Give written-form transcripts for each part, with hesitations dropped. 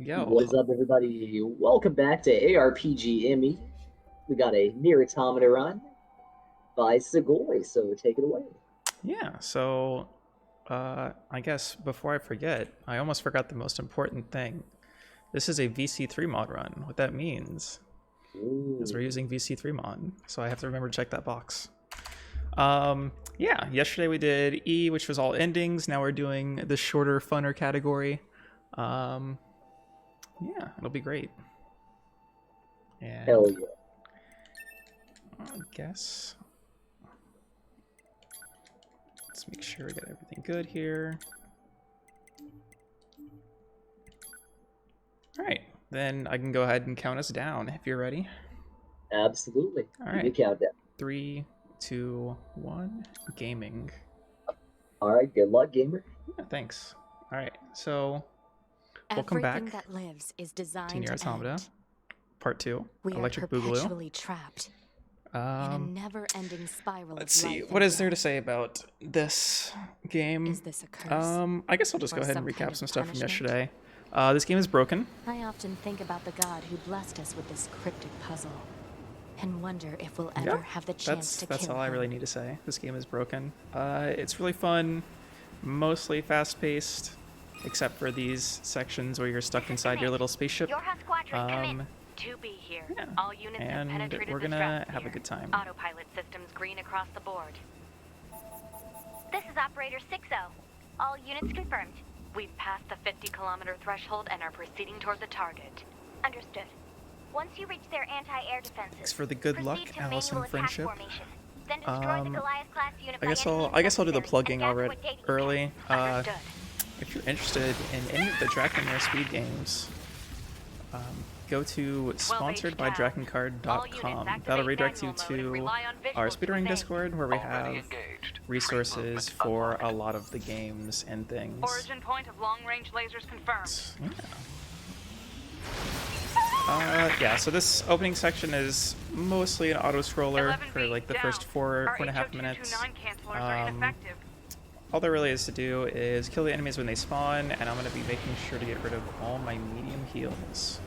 Yo. What is up, everybody? Welcome back to ARPGME. We got a NieR Automata run by Tsugoii, so take it away. Yeah, so I guess before I forget, I almost forgot the most important thing. This is a VC3Mod run. What that means is we're Ooh, using VC3Mod, so I have to remember to check that box. Yeah, yesterday we did E, which was all endings. Now we're doing the shorter, funner category. Yeah, it'll be great. And hell yeah. I guess let's make sure we get everything good here. All right, then I can go ahead and count us down if you're ready. Absolutely. All Give me a right, countdown. 3, 2, 1. Gaming. All right, good luck, gamer. Yeah, thanks. All right, so welcome Everything back that lives is to designed NieR to Automata, end. Part 2, We are Electric Boogaloo. perpetually trapped in a never-ending spiral Let's of see, life what and is there to death. say about this game? Is this a curse? I guess I'll just go Or ahead and some kind recap of some stuff from punishment? yesterday. This game is broken. I often think about the god who blessed us with this cryptic puzzle, and wonder if we'll ever have the chance to That's kill all I him. really need to say. This game is broken. It's really fun, mostly fast-paced, except for these sections where you're stuck inside your little spaceship. Your half squadron, come in. 2B here. Yeah. All units have And penetrated we're the gonna stratosphere. have a good time. Autopilot systems green across the board. This is Operator 60. All units confirmed. We've passed the 50-kilometer threshold and are proceeding toward the target. Understood. Once you reach their anti-air defenses, Thanks for the good luck, proceed to Alice and manual attack friendship. formation. Then destroy the Goliath-class unit I by guess any I'll means do the necessary plugging and gather already what data you early. can. Understood. If you're interested in any of the Drakengard speed games, go to sponsoredbydrakengard.com. That'll redirect you to our speedrunning Discord, where we have resources for a lot of the games and things. Origin point of long-range lasers confirmed. Yeah, so this opening section is mostly an auto-scroller for like the first four and a half minutes. All there really is to do is kill the enemies when they spawn, and I'm going to be making sure to get rid of all my medium heals.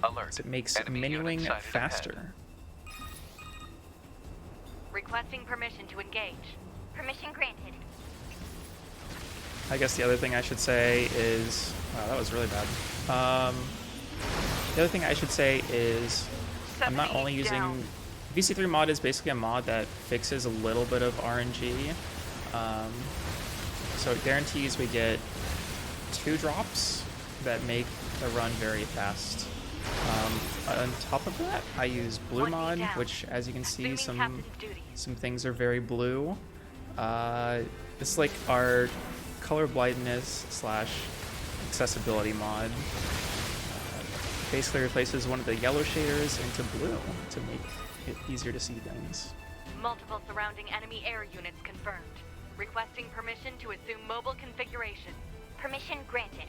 Alert. So it makes Enemy menuing unit sighted faster. ahead. Requesting permission to engage. Permission granted. I guess the other thing I should say is... Wow, that was really bad. The other thing I should say is I'm not only using... VC3Mod is basically a mod that fixes a little bit of RNG. So it guarantees we get 2 drops that make the run very fast. On top of that, I use Blue Mod, which, as you can see, some things are very blue. This is like our color blindness / accessibility mod. Basically replaces one of the yellow shaders into blue to make it easier to see things. Multiple surrounding enemy air units confirmed. Requesting permission to assume mobile configuration. Permission granted.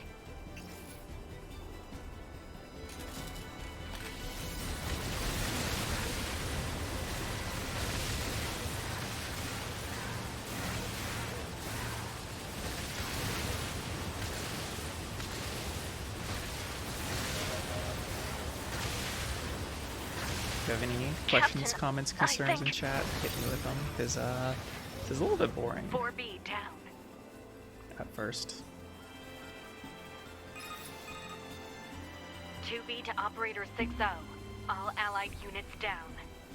If you have any questions, comments, concerns in chat, hit me with them, because this is a little bit boring 4B down. at first. 2B to Operator 60. All allied units down.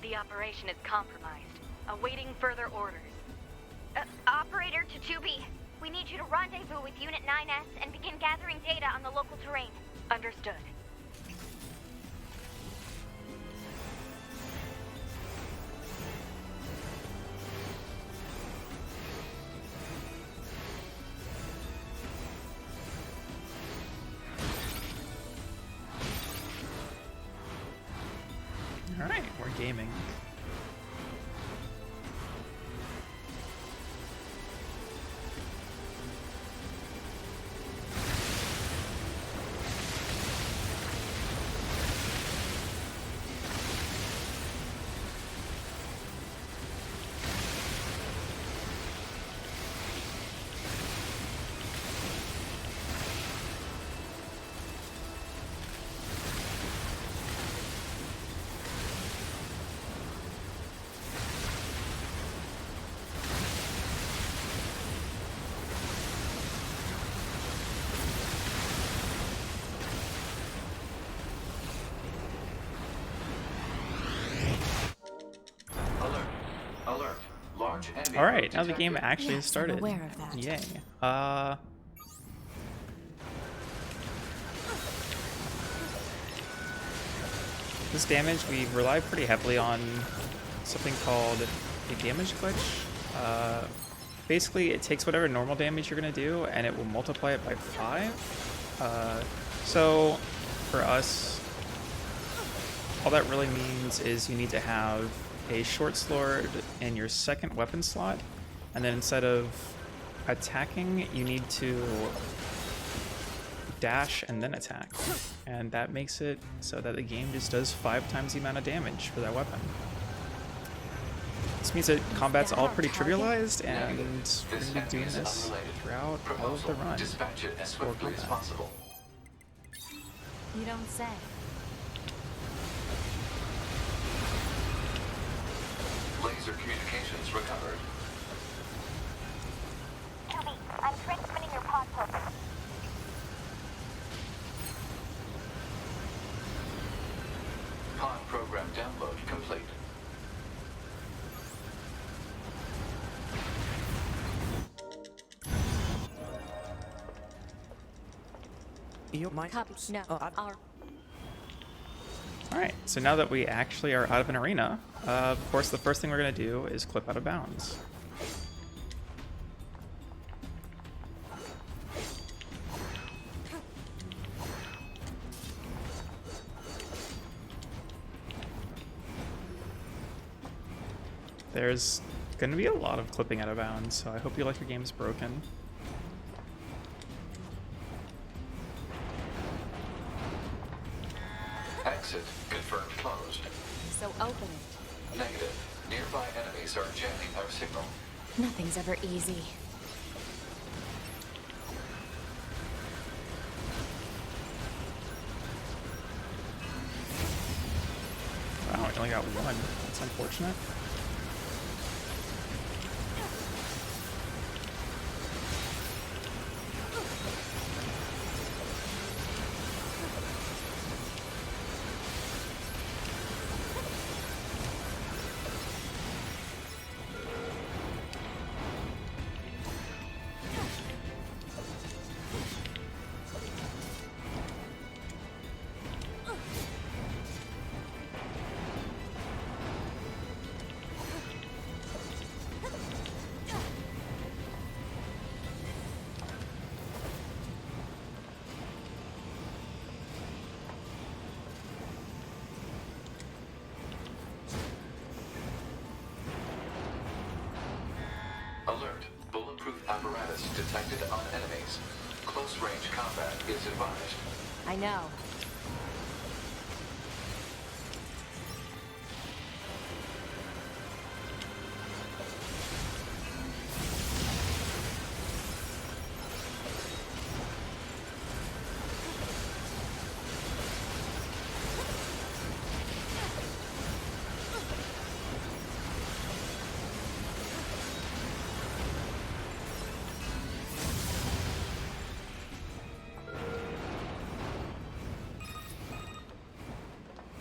The operation is compromised. Awaiting further orders. Operator to 2B. We need you to rendezvous with Unit 9S and begin gathering data on the local terrain. Understood. Alright, we're gaming. All right, now the game actually has Yes, I'm started. aware of that. Yay. This damage, we rely pretty heavily on something called a damage glitch. Basically, it takes whatever normal damage you're going to do, and it will multiply it by 5. So, for us, all that really means is you need to have a short sword in your second weapon slot, and then instead of attacking, you need to dash and then attack. And that makes it so that the game just does 5 times the amount of damage for that weapon. This means that combat's all pretty trivialized, and we're going to be doing this throughout all of the run. Dispatch it as swiftly as possible. You don't say. Laser communications recovered. 2B, I'm transmitting your pod program. Pod program download complete. You might. Copy. No. Our Alright, so now that we actually are out of an arena, of course the first thing we're going to do is clip out of bounds. There's going to be a lot of clipping out of bounds, so I hope you like your game's broken. Exit confirmed closed. so open it. Negative. Nearby enemies are jamming our signal. Nothing's ever easy. Wow, we only got one. That's unfortunate. Alert. Bulletproof apparatus detected on enemies. Close range combat is advised. I know.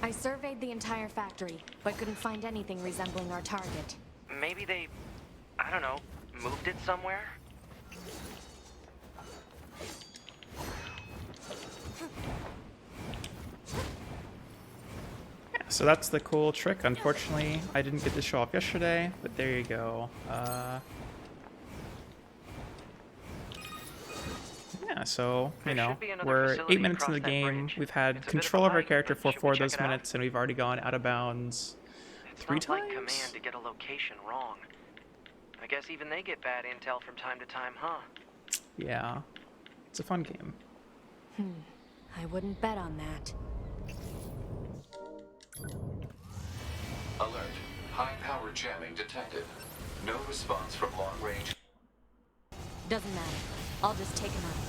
I surveyed the entire factory, but couldn't find anything resembling our target. Maybe they, I don't know, moved it somewhere? Yeah, so that's the cool trick. Unfortunately, I didn't get to show off yesterday, but there you go. Yeah, so, you know, we're 8 minutes in the game. We've had control of our character for 4 of those minutes, and we've already gone out of bounds 3 It's not like times? command to get a location wrong. I guess even they get bad intel from time to time, huh? Yeah, it's a fun game. I wouldn't bet on that. Alert. High power jamming detected. No response from long range. Doesn't matter. I'll just take him out.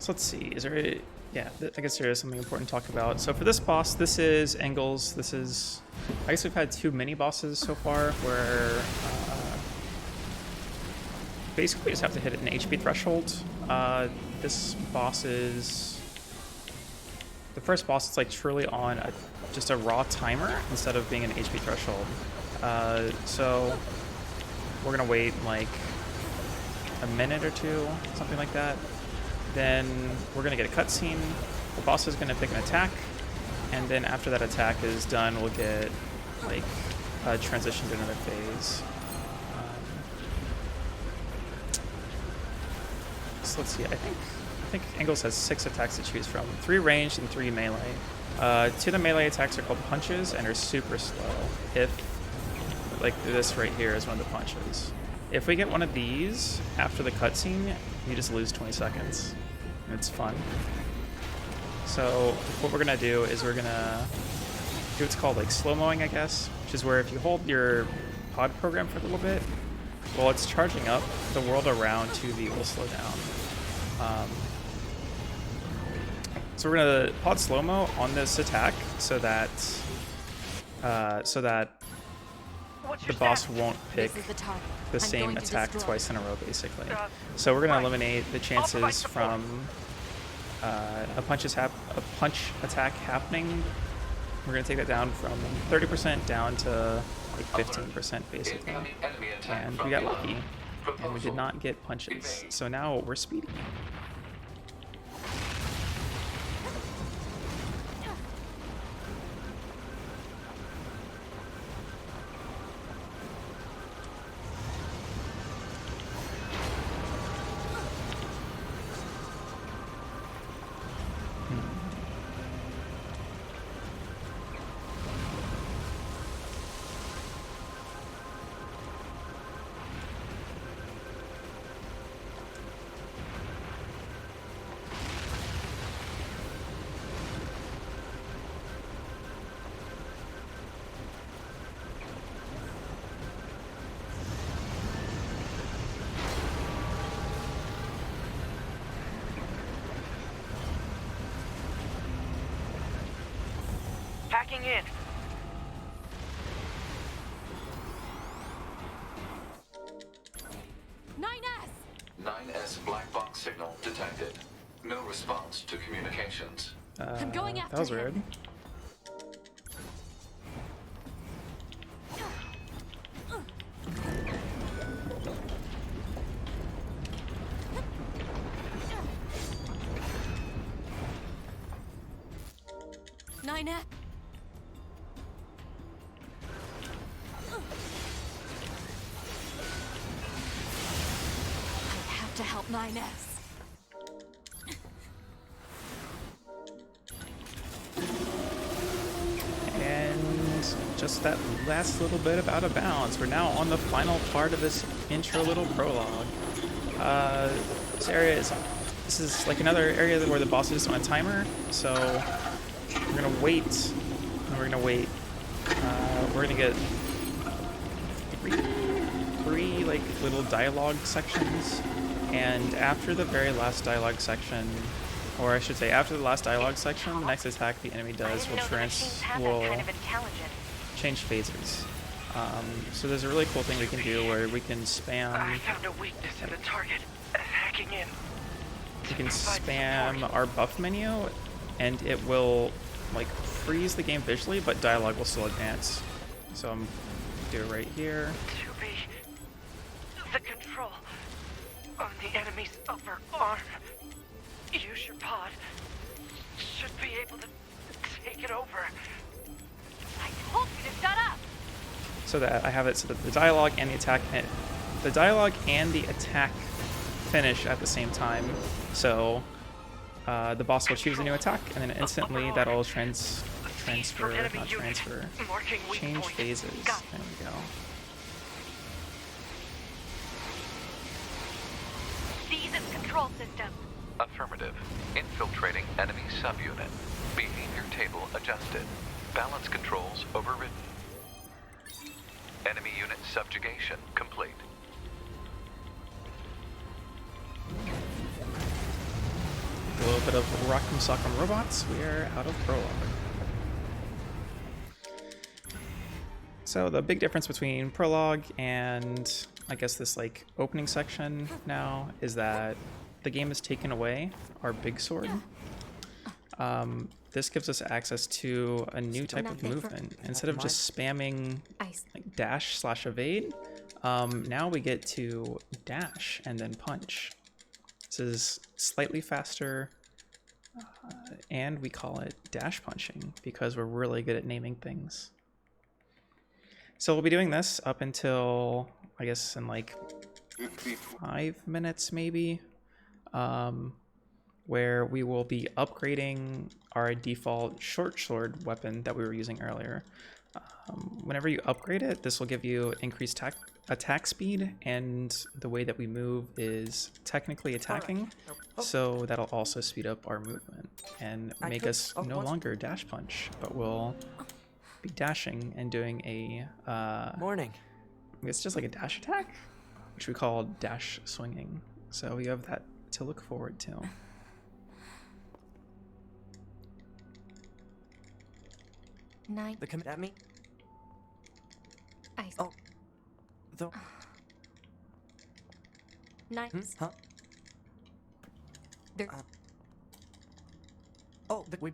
So let's see, is there a, yeah, I guess there is something important to talk about. So for this boss, this is Engels. This is, I guess we've had 2 mini bosses so far where basically we just have to hit an HP threshold. This boss is, the first boss is like truly on just a raw timer instead of being an HP threshold. So we're gonna wait like a minute or 2, something like that. Then we're gonna get a cutscene. The boss is gonna pick an attack, and then after that attack is done, we'll get like transition to another phase. So let's see. I think Engels has 6 attacks to choose from: 3 ranged and 3 melee. 2 of the melee attacks are called punches and are super slow. If like this right here is one of the punches. If we get one of these after the cutscene, you just lose 20 seconds. It's fun. So what we're gonna do is we're gonna do what's called like slow-mowing, I guess, which is where if you hold your pod program for a little bit, while it's charging up, the world around 2V will slow down. So we're gonna pod slow-mo on this attack so that the boss won't pick the same attack twice in a row, basically. So we're gonna eliminate the chances from a punch attack happening. We're gonna take that down from 30% down to like 15%, basically. And we got lucky, and we did not get punches. So now we're speedy. Hacking in. NS black box signal detected. No response to communications. I'm going after that was him. weird. Nina. I have to help 9S. And just that last little bit of out of bounds. We're now on the final part of this intro little prologue. This area is like another area where the boss is on a timer. So we're gonna wait, and we're gonna wait. We're gonna get three like little dialogue sections, and after the very last dialogue section, or I should say after the last dialogue section, the next attack the enemy does will change phases. So there's a really cool thing we can do where we can spam. I found a weakness in the target. Hacking in. We can spam our buff menu, and it will like freeze the game visually, but dialogue will still advance. So I'm do it right here. To be the control on the enemy's upper arm. Use your pod. Should be able to take it over. I told you to shut up! So that I have it so that the dialogue and the attack finish at the same time. So the boss will choose a new attack, and then instantly that'll change phases. There we go. These is control system. Affirmative. Infiltrating enemy subunit. Behavior table adjusted. Balance controls overridden. Enemy unit subjugation complete. a little bit of Rock'em Sock'em Robots, we are out of prologue. So the big difference between prologue and I guess this like opening section now is that the game has taken away our big sword. This gives us access to a new type of movement. Instead of just spamming like dash/evade, now we get to dash and then punch. This is slightly faster, and we call it dash punching because we're really good at naming things. So we'll be doing this up until, I guess, in like 5 minutes maybe, where we will be upgrading our default short sword weapon that we were using earlier. Whenever you upgrade it, this will give you increased attack speed, and the way that we move is technically attacking, so that'll also speed up our movement and make us no longer dash punch, but we'll be dashing and doing a Morning. it's just like a dash attack, which we call dash swinging. So you have that to look forward to. Nine. The commit at me? Ice. Oh. The... Nine. Huh? There. Oh, we...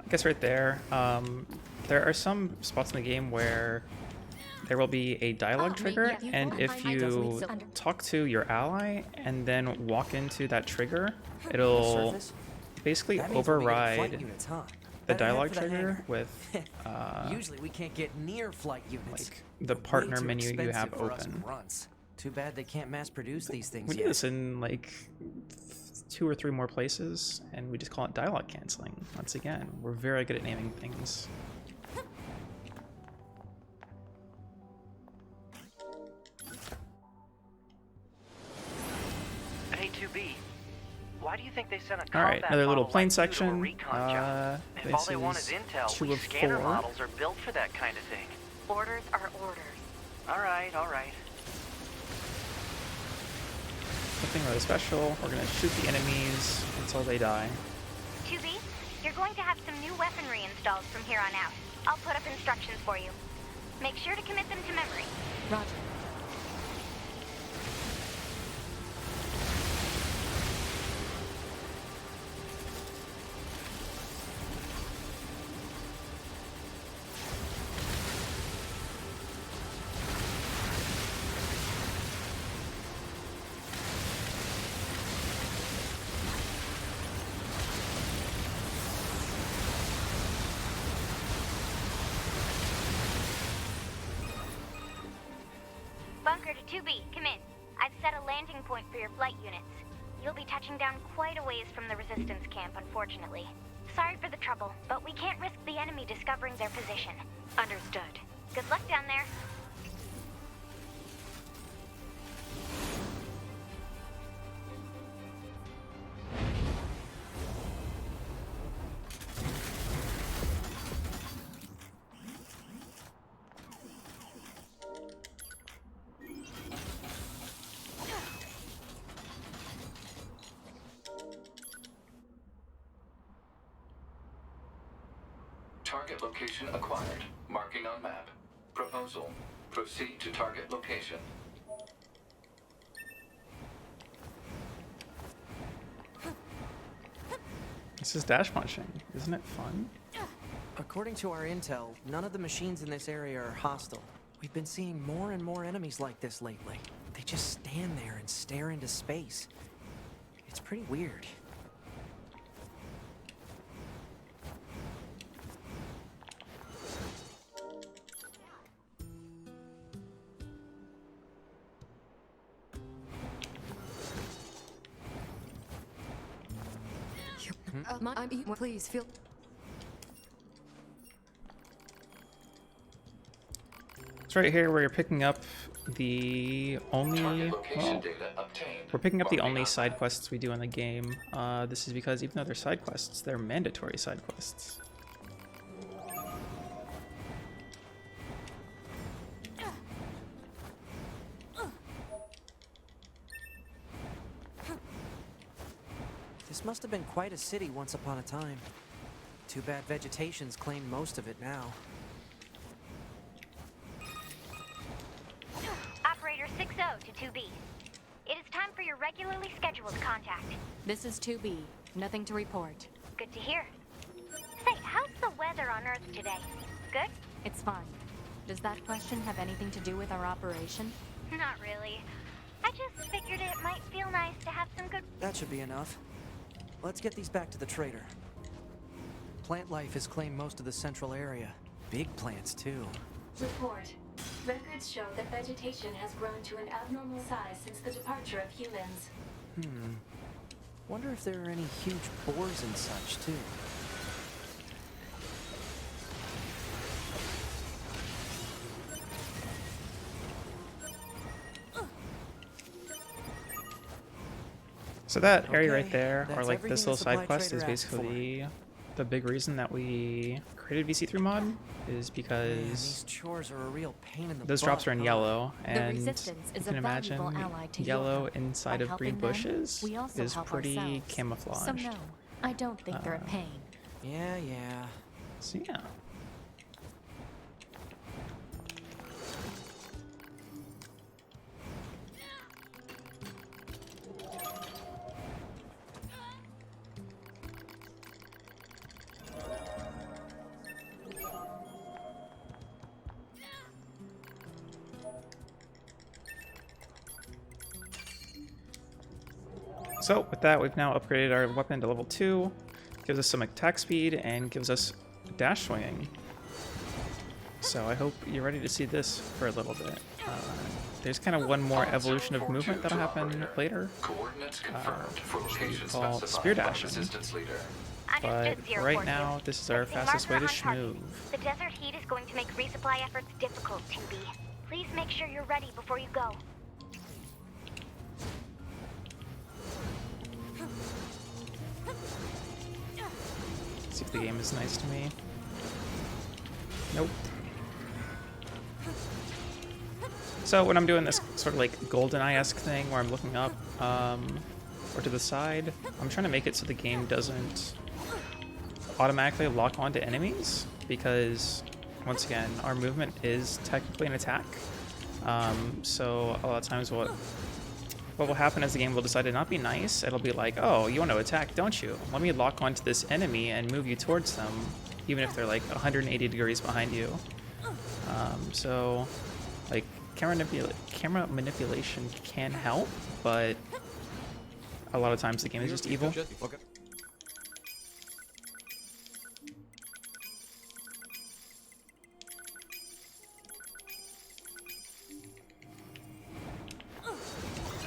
I guess right there, there are some spots in the game where there will be a dialogue trigger, and if you talk to your ally and then walk into that trigger, it'll basically override the dialogue trigger with usually we can't get near flight units. like the partner menu you have open. Too bad they can't mass produce these things We do yet. this in like 2 or 3 more places, and we just call it dialogue canceling. Once again, we're very good at naming things. Hey, 2B. Why do you think they sent a All right, combat another little model plane like you to a section. recon job? If This all they want is is intel, 2 we of scanner 4. models are built for that kind of thing. Orders are orders. All right, all right. Nothing really special. We're gonna shoot the enemies until they die. 2B, you're going to have some new weaponry installed from here on out. I'll put up instructions for you. Make sure to commit them to memory. Roger. Bunker to 2B, come in. I've set a landing point for your flight units. You'll be touching down quite a ways from the resistance camp, unfortunately. Sorry for the trouble, but we can't risk the enemy discovering their position. Understood. Good luck down there. Target location acquired. Marking on map. Proposal. Proceed to target location. This is dash punching. Isn't it fun? According to our intel, none of the machines in this area are hostile. We've been seeing more and more enemies like this lately. They just stand there and stare into space. It's pretty weird. Please feel. It's right here where you're picking up the only. Target location Well, data obtained. we're picking up the Marking only on side map. quests we do in the game. This is because even though they're side quests, they're mandatory side quests. This must have been quite a city once upon a time. Too bad vegetation's claimed most of it now. Operator 60 to 2B. It is time for your regularly scheduled contact. This is 2B. Nothing to report. Good to hear. Say, how's the weather on Earth today? Good? It's fine. Does that question have anything to do with our operation? Not really. I just figured it might feel nice to have some good... That should be enough. Let's get these back to the trader. Plant life has claimed most of the central area. Big plants, too. Report. Records show that vegetation has grown to an abnormal size since the departure of humans. Wonder if there are any huge boars and such, too. So that area right Okay, there, or that's like this everything little the side supply quest, is trader asked for. basically the big reason that we created VC3Mod, is Man, because these chores are a real pain in the those butt, drops are in huh? yellow, and Resistance you is can a imagine valuable ally to your yellow help. inside By of green helping them, bushes we also is help pretty ourselves. camouflaged. So no, I don't think they're a pain. Yeah. So yeah. So with that, we've now upgraded our weapon to level 2. Gives us some attack speed and gives us dash swinging. So I hope you're ready to see this for a little bit. There's kind of one more evolution of movement that'll happen later, Coordinates confirmed for location called specified spear by dashing. resistance leader. But Understood, 042. right now, this is our Placing fastest way to marker on target. schmoove. The desert heat is going to make resupply efforts difficult, 2B. Please make sure you're ready before you go. See if the game is nice to me. Nope. So when I'm doing this sort of like GoldenEye-esque thing where I'm looking up or to the side, I'm trying to make it so the game doesn't automatically lock onto enemies, because once again, our movement is technically an attack. So a lot of times what will happen is the game will decide to not be nice. It'll be like, oh, you want to attack, don't you? Let me lock onto this enemy and move you towards them, even if they're like 180 degrees behind you. So like camera manipulation can help, but a lot of times the game is just evil.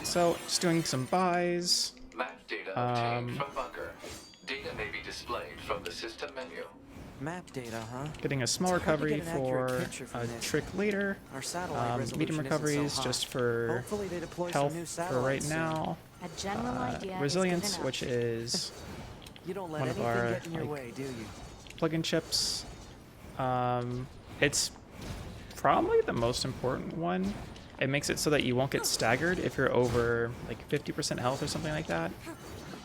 So just doing some buys. Map data obtained from bunker. Data may be displayed from the system menu. Map data, huh? Getting a small It's hard to recovery get an accurate for picture from a this. trick later. Our satellite resolution Medium isn't recoveries so high. just for Hopefully they deploy some health new for right satellites soon. now. A general idea Resilience, is good enough. which is You don't let one of anything our get in your like, way, do you? plug-in chips. It's probably the most important one. It makes it so that you won't get staggered if you're over like 50% health or something like that.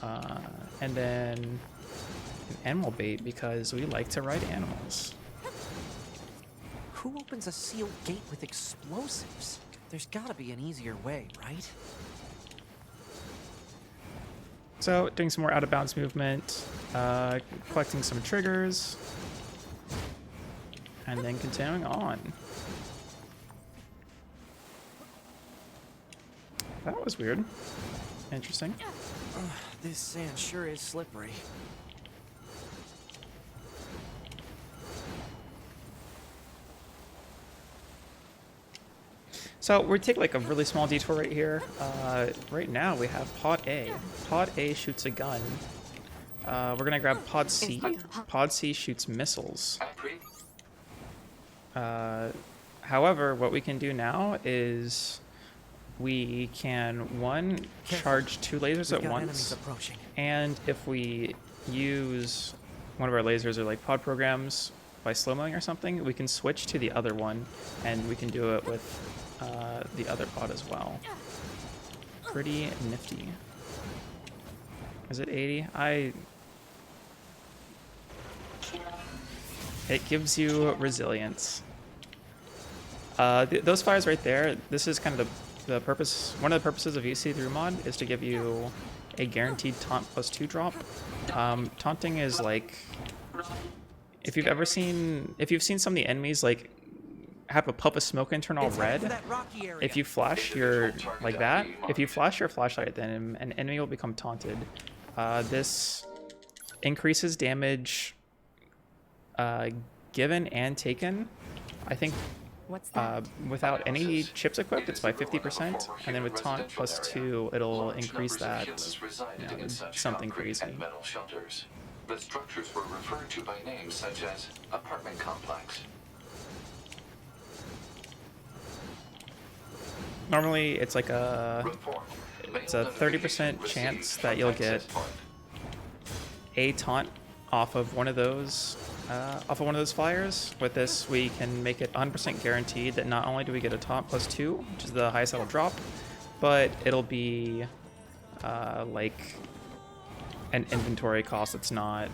And then an animal bait, because we like to ride animals. Who opens a sealed gate with explosives? There's gotta be an easier way, right? So doing some more out-of-bounds movement, collecting some triggers, and then continuing on. That was weird. Interesting. This sand sure is slippery. So we take like a really small detour right here. Right now we have Pod A. Pod A shoots a gun. We're gonna grab Pod C. Pod C shoots missiles. However, what we can do now is we can, one, charge 2 lasers We've at got once, enemies approaching. and if we use one of our lasers or like pod programs by slow-moing or something, we can switch to the other one, and we can do it with the other pod as well. Pretty nifty. Is it 80? It gives you resilience. Those fires right there, this is kind of the purpose. One of the purposes of VC3Mod is to give you a guaranteed taunt +2 drop. Taunting is like, if you've seen some of the enemies like have a puff of smoke and turn all red, if you flash your like that, if you flash your flashlight at them, an enemy will become taunted. This increases damage given and taken. I think without any chips equipped, it's by 50%, and then with taunt +2, it'll increase that, you know, something crazy. Metal shelters. The structures were referred to by names such as apartment complex. Normally, it's like a 30% chance that you'll get a taunt off of one of those flyers. With this, we can make it 100% guaranteed that not only do we get a taunt +2, which is the highest that'll drop, but it'll be like an inventory cost that's not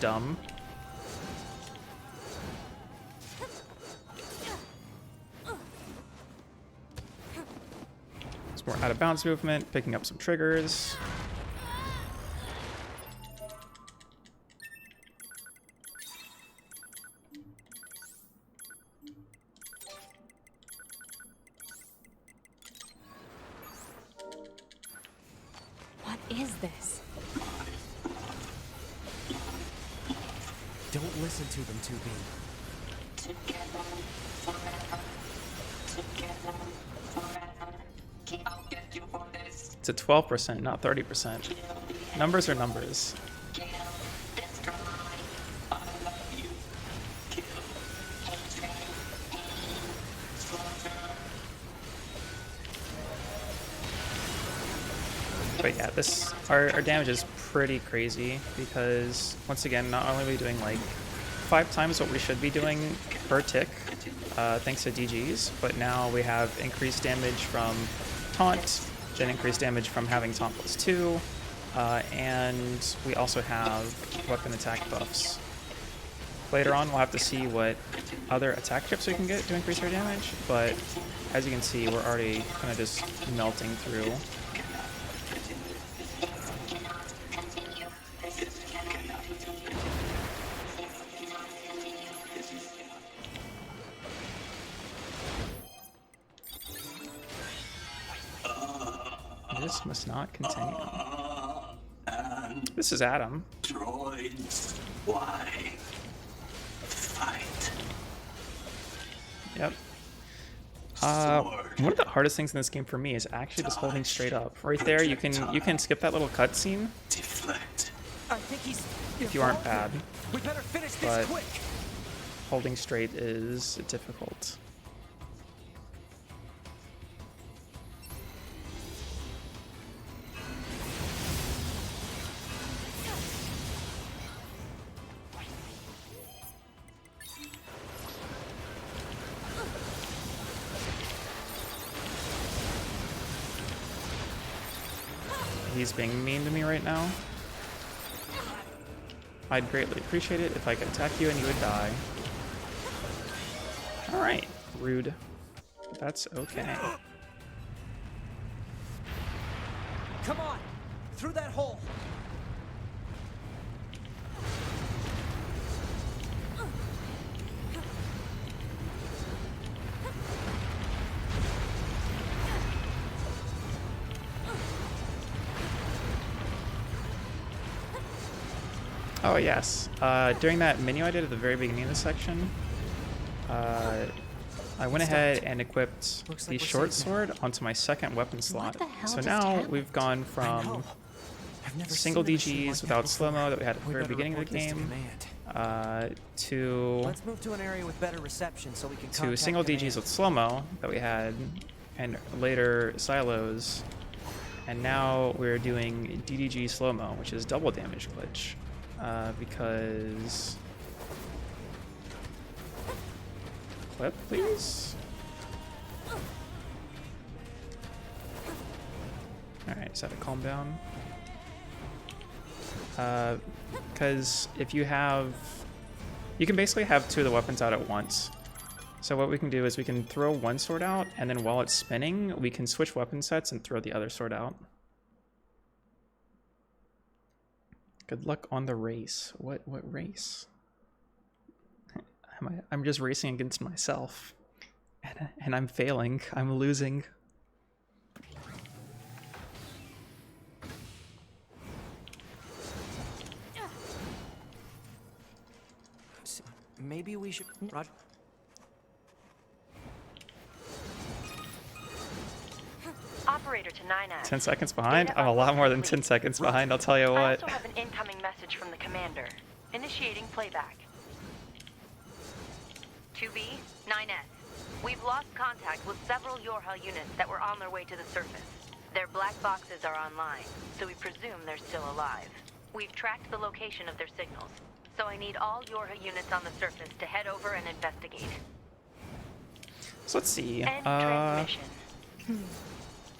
dumb. It's more out of bounds movement, picking up some triggers. What is this? Don't listen to them, 2B. It's a 12%, not 30%. Numbers are numbers. But yeah, our damage is pretty crazy because, once again, not only are we doing like 5 times what we should be doing per tick, thanks to DGs, but now we have increased damage from taunt, then increased damage from having taunt +2, and we also have weapon attack buffs. Later on, we'll have to see what other attack chips we can get to increase our damage, but as you can see, we're already kind of just melting through. This must not continue. This is Adam. Droids, why fight? Yep. One of the hardest things in this game for me is actually just holding straight up. Right there, you can skip that little cutscene Deflect. I think he's if you aren't bad, We better finish this but quick. holding straight is difficult. He's being mean to me right now. I'd greatly appreciate it if I could attack you and you would die. Alright, rude. That's okay. Come on, through that hole. Oh yes, during that menu I did at the very beginning of the section, I went ahead and equipped the short sword onto my second weapon slot. So now we've gone from single DGs without slow-mo that we had at the very beginning of the game to Let's move to an area with better reception so we can contact single command. DGs with slow-mo that we had, and later silos, and now we're doing DDG slow-mo, which is double damage glitch, because clip, please. Alright, so I have to calm down. Because if you have... You can basically have two of the weapons out at once. So what we can do is we can throw one sword out, and then while it's spinning, we can switch weapon sets and throw the other sword out. Good luck on the race. What race? I'm just racing against myself. And I'm failing. I'm losing. Maybe we should... Roger. Operator to 9S. 10 seconds behind? I'm a lot more than 10 seconds behind, I'll tell you I what. also have an incoming message from the commander. Initiating playback. 2B, 9S. We've lost contact with several Yorha units that were on their way to the surface. Their black boxes are online, so we presume they're still alive. We've tracked the location of their signals, so I need all Yorha units on the surface to head over and investigate. So let's see. End transmission.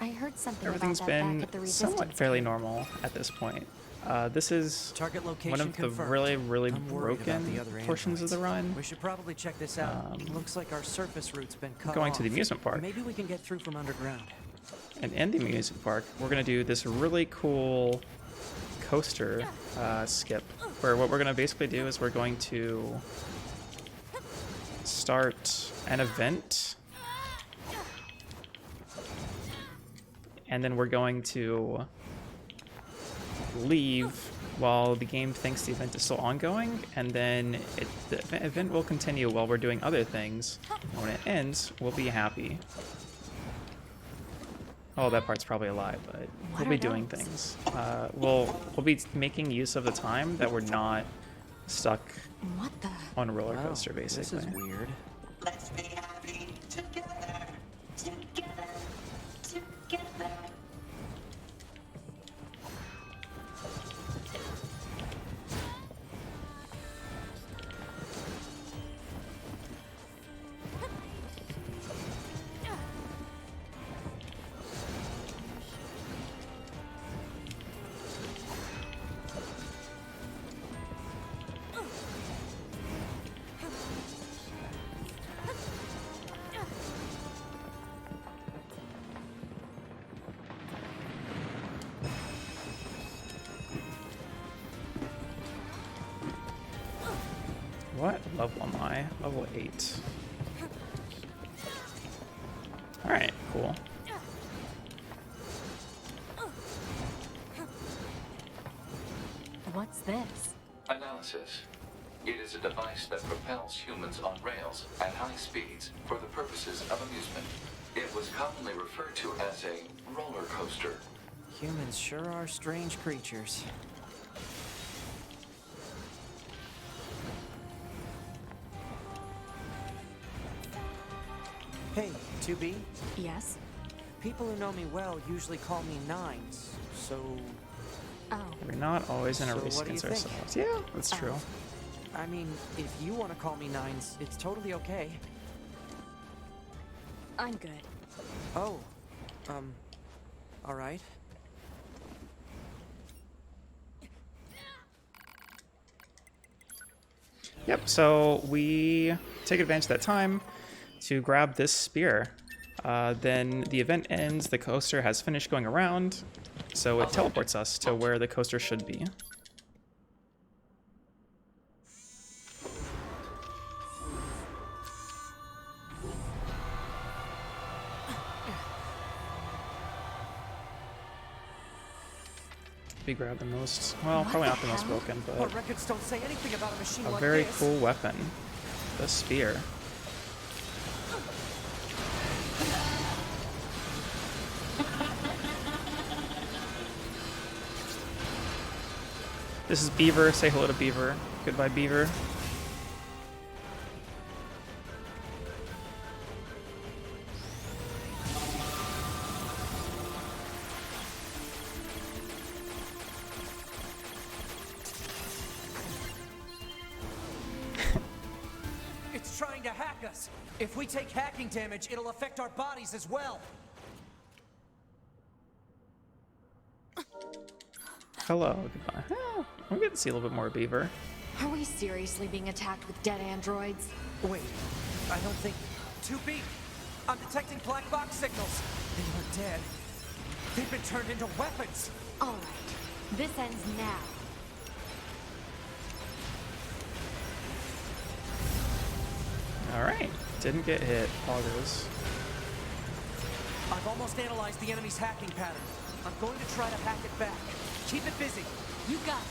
I heard something Everything's about that been back at the Resistance somewhat fairly camp. normal at this point. This is Target location one of the confirmed. really I'm worried about broken the other portions of the run. We should probably check this out. Looks like our surface route's been cut Going to the off. amusement park. Maybe we can get through from underground. And in the amusement park, we're going to do this really cool coaster skip, where what we're going to basically do is we're going to start an event, and then we're going to leave while the game thinks the event is still ongoing, and then the event will continue while we're doing other things. And when it ends, we'll be happy. Oh, that part's probably a lie, but we'll be doing things. We'll be making use of the time that we're not stuck on a roller coaster, basically. This is weird. Let's be happy together. Together. Together. What level am I? Level 8. Alright, cool. What's this? Analysis. It is a device that propels humans on rails at high speeds for the purposes of amusement. It was commonly referred to as a roller coaster. Humans sure are strange creatures. Hey, 2B? Yes? People who know me well usually call me Nines, so... Oh. We're not always in a So race what do you against think? ourselves. Yeah, that's true. I mean, if you want to call me Nines, it's totally okay. I'm good. Oh, alright. Yep, so we take advantage of that time to grab this spear. Then the event ends, the coaster has finished going around, so it teleports us to where the coaster should be. We grab the most, well, probably not the most broken, Our but records don't say anything about a machine a like very this. cool weapon. The spear. This is Beaver. Say hello to Beaver. Goodbye, Beaver. It's trying to hack us. If we take hacking damage, it'll affect our bodies as well. Hello, goodbye. Oh, we get to see a little bit more Beaver. Are we seriously being attacked with dead androids? Wait, I don't think... 2B! I'm detecting black box signals! They aren't dead. They've been turned into weapons! Alright, this ends now. Alright, didn't get hit. Poggers. I've almost analyzed the enemy's hacking pattern. I'm going to try to hack it back. Keep it busy. You got it.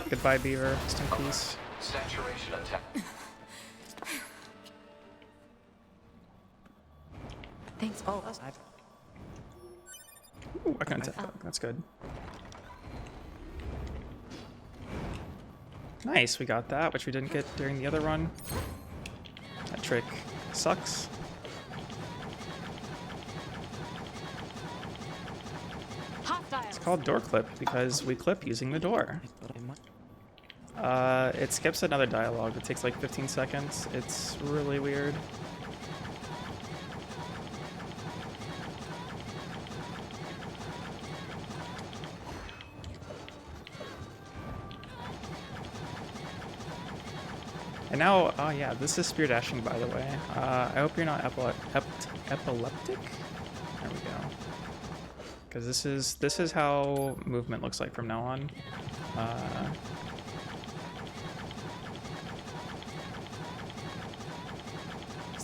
Goodbye, Beaver. Rest in peace. Saturation attack. Thanks. Oh, Ooh, I can attack. That's good. Nice, we got that, which we didn't get during the other run. That trick sucks. It's called door clip because we clip using the door. It skips another dialogue. It takes like 15 seconds. It's really weird. And now, oh yeah, this is spear dashing, by the way. I hope you're not epileptic. There we go. Because this is how movement looks like from now on.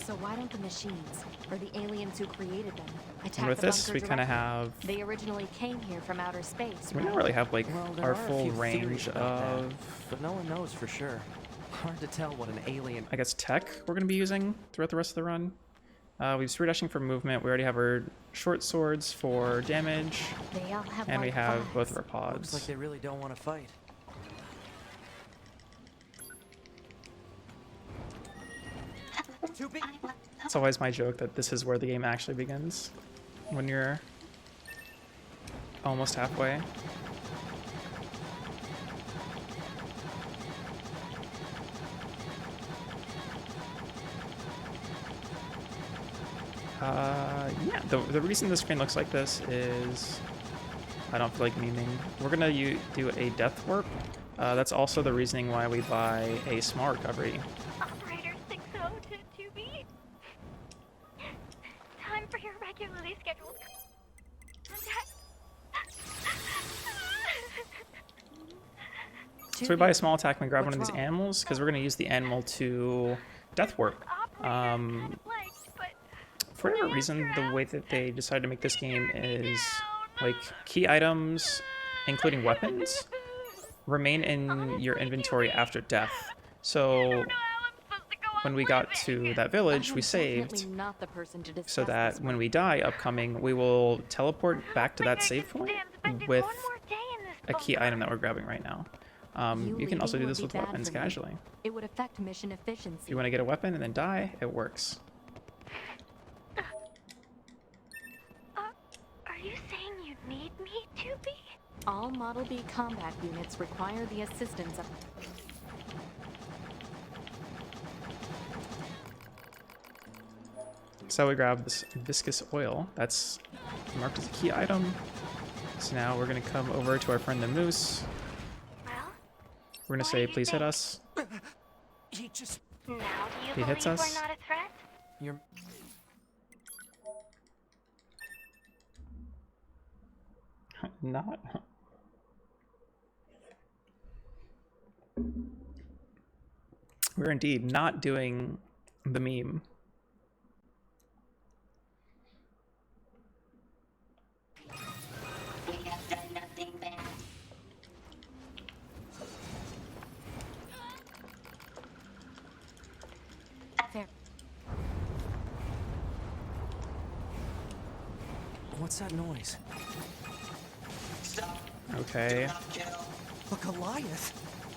So why don't the machines, or the aliens who created them, attack And with the this, bunker we kind of directly? have. They originally came here from outer space, We right? don't really have like well, there our are a full few range theories about of, that, but no one knows for sure. Hard to tell what an alien... I guess, tech we're going to be using throughout the rest of the run. We've spear dashing for movement. We already have our short swords for damage, They all have and we white have flags. both of our pods. Looks like they really don't want to fight. It's always my joke that this is where the game actually begins, when you're almost halfway. Yeah, the reason the screen looks like this is, I don't feel like memeing. We're gonna do a death warp. That's also the reasoning why we buy a small recovery. Operator 60 to 2B. Time for your regularly scheduled contact. So we buy a small attack and we grab one of these animals because we're gonna use the animal to death warp. For whatever reason, the way that they decided to make this game is like key items, including weapons, remain in your inventory after death. So when we got to that village, we saved Not the person to discuss so that this when with. we die upcoming, we will teleport back to that save point with a key item that we're grabbing right now. You can also do leaving this would with be bad weapons for me. casually. It would affect mission efficiency. If you want to get a weapon and then die, it works. Are you saying you need me, 2B? All Model B combat units require the assistance of... So we grab this viscous oil. That's marked as a key item. So now we're going to come over to our friend the moose. Well, We're going to say, please hit us. He just... now do you He believe hits us. we're not a threat? You're... Not. We're indeed not doing the meme. We have done nothing bad. Fair. What's that noise? Stop. Okay. Not kill. A Goliath?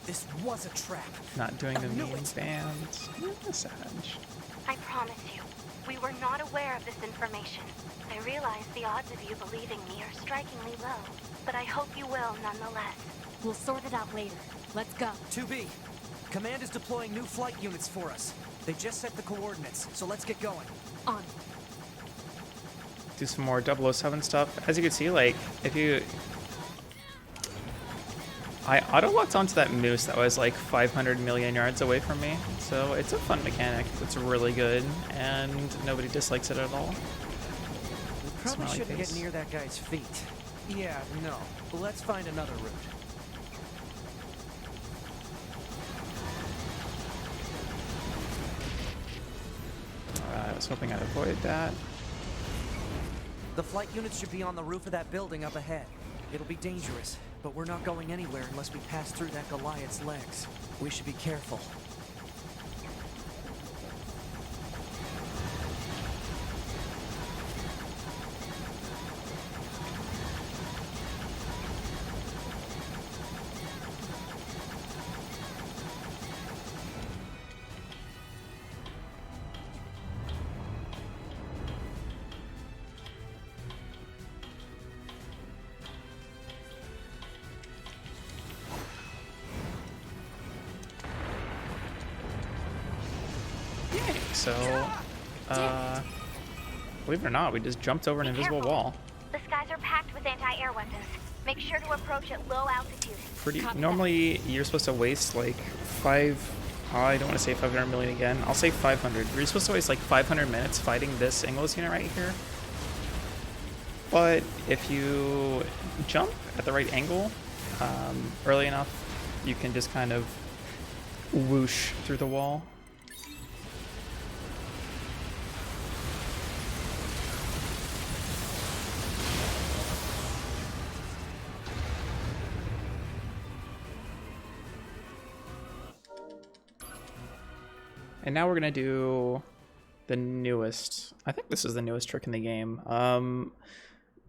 This was a trap. Not doing the I knew mean it. bands. Yeah, Sag. I promise you, we were not aware of this information. I realize the odds of you believing me are strikingly low, but I hope you will nonetheless. We'll sort it out later. Let's go. 2B, Command is deploying new flight units for us. They just set the coordinates, so let's get going. On it. Do some more 007 stuff. As you can see, like, if you... I auto-locked onto that moose that was like 500 million yards away from me. So it's a fun mechanic. It's really good, and nobody dislikes it at all. We probably Smiley shouldn't face. get near that guy's feet. Yeah, no. Let's find another route. I was hoping I'd avoid that. The flight units should be on the roof of that building up ahead. It'll be dangerous, but we're not going anywhere unless we pass through that Goliath's legs. We should be careful. So, believe it or not, we just jumped over an invisible wall. The skies are packed with anti-air weapons. Make sure to approach at low altitude. Normally, you're supposed to waste like I don't want to say 500 million again. I'll say 500. You're supposed to waste like 500 minutes fighting this Ingles unit right here. But if you jump at the right angle early enough, you can just kind of whoosh through the wall. And now we're gonna do the newest, I think this is the newest trick in the game.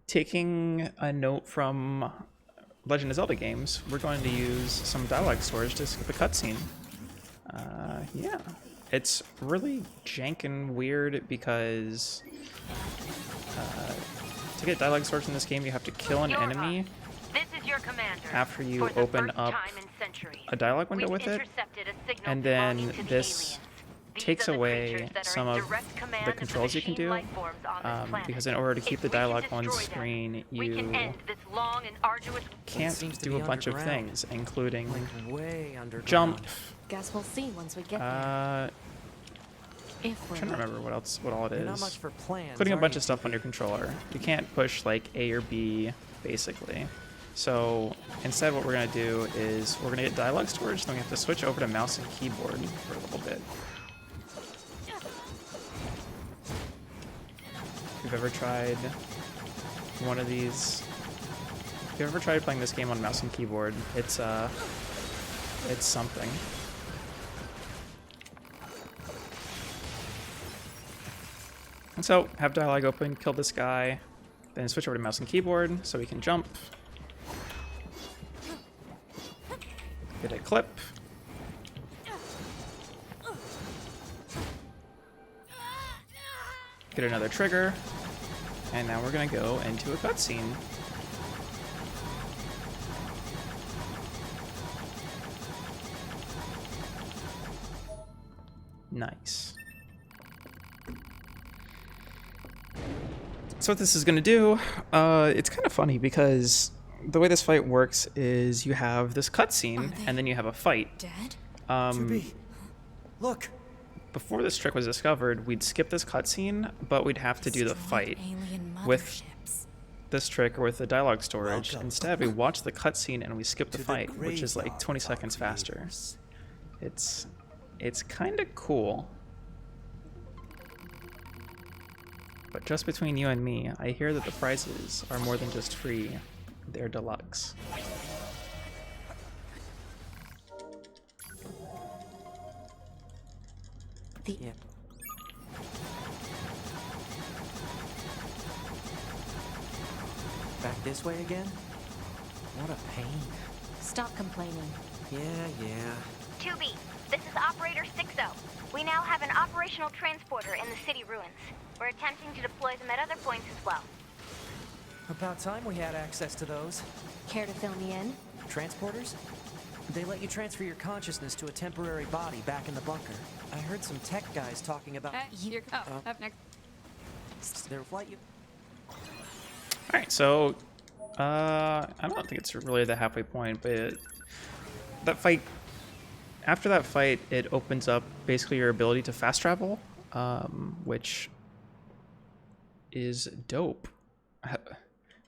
Taking a note from Legend of Zelda games, we're going to use some dialogue storage to skip a cutscene. Yeah, it's really jank and weird because to get dialogue storage in this game, you have to kill an enemy This is your commander. after you For the open first up time in centuries, a dialogue window we've with it, intercepted a signal and then belonging to the this aliens. These takes are the away creatures that are some in of direct command the of controls you can machine do, life forms on this planet. because in order to keep If the we can dialogue on destroy them, screen, we you can end this long and arduous. can't seems to do a be bunch of underground. things, including Like way underground. jump. Guess we'll see once we get there. If we're Trying to lucky. remember what all it You're not is. much for plans, Putting a are bunch you, of stuff on your controller. You can't push like A or B, basically. So instead what we're going to do is we're going to get dialogue storage, then we have to switch over to mouse and keyboard for a little bit. If you've ever tried one of these, if you've ever tried playing this game on mouse and keyboard, it's something. And so, have dialogue open, kill this guy, then switch over to mouse and keyboard so we can jump. Get a clip. Get another trigger. And now we're gonna go into a cutscene. Nice. So what this is going to do, it's kind of funny because the way this fight works is you have this cutscene and then you have a fight. Dead? 2B, look. Before this trick was discovered, we'd skip this cutscene, but we'd have to do the fight Alien with motherships. this trick or with the dialogue storage. Welcome. Instead, we watch the cutscene and we skip the To the fight, which is like graveyard 20 of seconds faster. creators. It's kind of cool. But just between you and me, I hear that the prizes are more than just free, they're deluxe. Yeah. Back this way again? What a pain. Stop complaining. Yeah. 2B, this is Operator 60. We now have an operational transporter in the city ruins. We're attempting to deploy them at other points as well. About time we had access to those. Care to fill me in? Transporters? They let you transfer your consciousness to a temporary body back in the bunker. I heard some tech guys talking about... Up next. Their flight you... Alright, so I don't think it's really the halfway point, but that fight, after that fight, it opens up basically your ability to fast travel, which is dope.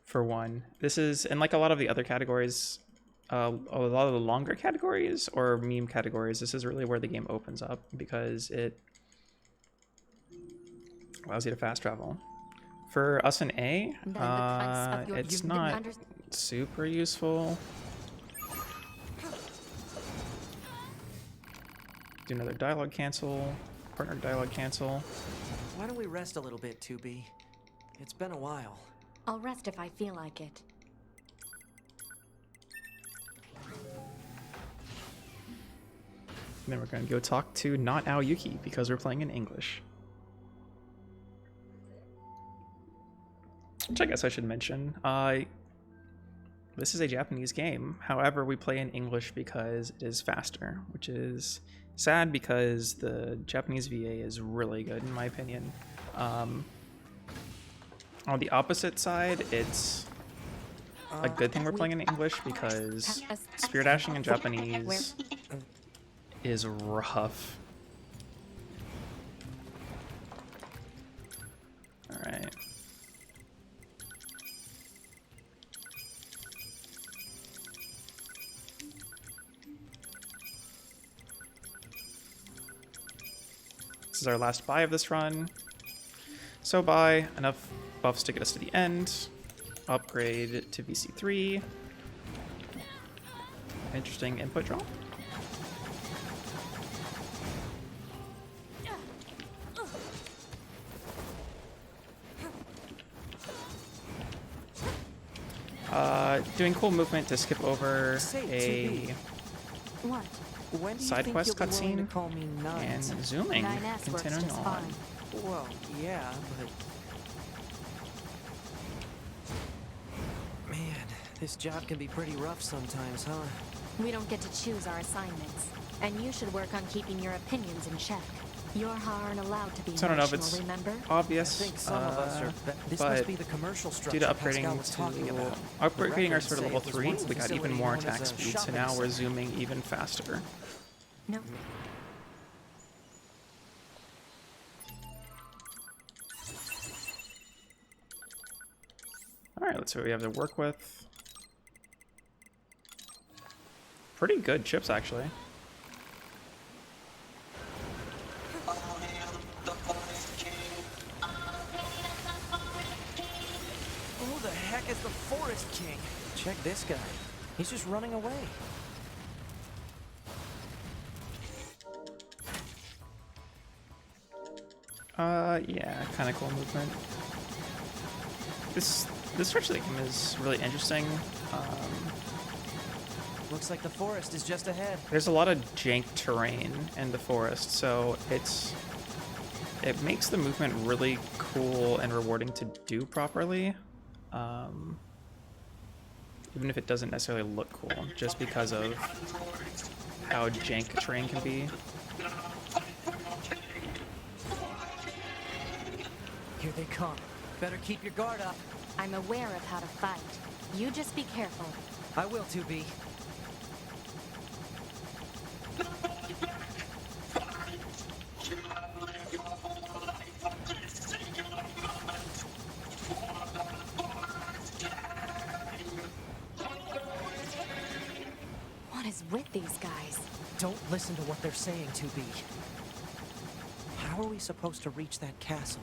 For one, this is, and like a lot of the other categories, a lot of the longer categories or meme categories, this is really where the game opens up because it allows you to fast travel. For us in A, it's not super useful. Do another dialogue cancel, partner dialogue cancel. Why don't we rest a little bit, 2B? It's been a while. I'll rest if I feel like it. And then we're going to go talk to not Aoyuki because we're playing in English. Which I guess I should mention. This is a Japanese game. However, we play in English because it is faster, which is sad because the Japanese VA is really good in my opinion. On the opposite side, it's a good thing we're playing in English because spear dashing in Japanese is rough. Alright. This is our last buy of this run. So buy enough buffs to get us to the end. Upgrade to VC3. Interesting input drop. Doing cool movement to skip over a side quest cutscene and zooming, continuing on. Well, yeah, but... Man, this job can be pretty rough sometimes, huh? We don't get to choose our assignments, and you should work on keeping your opinions in check. Your aren't allowed to be So I don't know if emotional, it's remember? obvious, I think some of us are, this but must be the commercial structure due to Pascal was talking about. upgrading our sword to The level records say it 3, was once a we got even facility more known as attack a speed, so shopping now we're center. zooming even faster. No. Alright, let's see what we have to work with. Pretty good chips, actually. Who the heck is the Forest King? Check this guy. He's just running away. Yeah, kind of cool movement. This stretch of the game is really interesting. Looks like the forest is just ahead. There's a lot of jank terrain in the forest, so it makes the movement really cool and rewarding to do properly. Even if it doesn't necessarily look cool, just because of how jank terrain can be. Here they come. Better keep your guard up. I'm aware of how to fight. You just be careful. I will, 2B. What is with these guys? Don't listen to what they're saying, 2B. How are we supposed to reach that castle?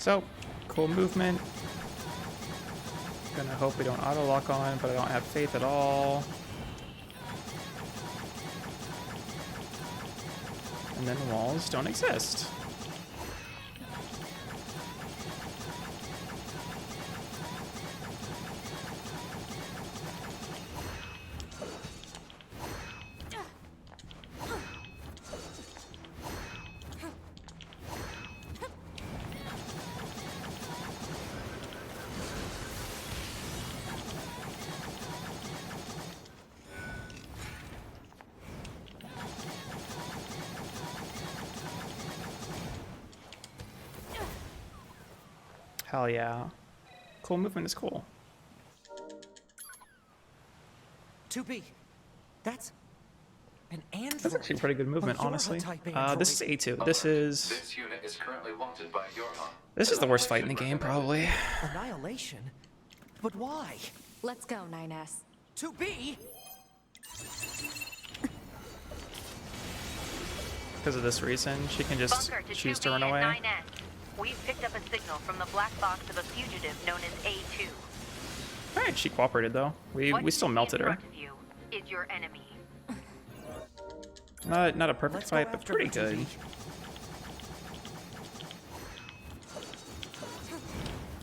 So, cool movement. Gonna hope we don't auto-lock on, but I don't have faith at all. And then walls don't exist. Hell yeah. Cool movement is cool. 2B. That's an android. That's actually pretty good movement, A honestly. Yorha-type This is android. A2. This is... This unit is currently wanted by Yorha. This is the worst fight in the game, probably. Annihilation? But why? Let's go, 9S. 2B? Because of this reason, she can just Bunker to choose 2B to run and away. 9S. We've picked up a signal from the black box of a fugitive known as A2. Alright, she cooperated though. We What still you see melted in her. front of you is your enemy. Not a perfect Let's go fight, but after pretty her, good. 2B.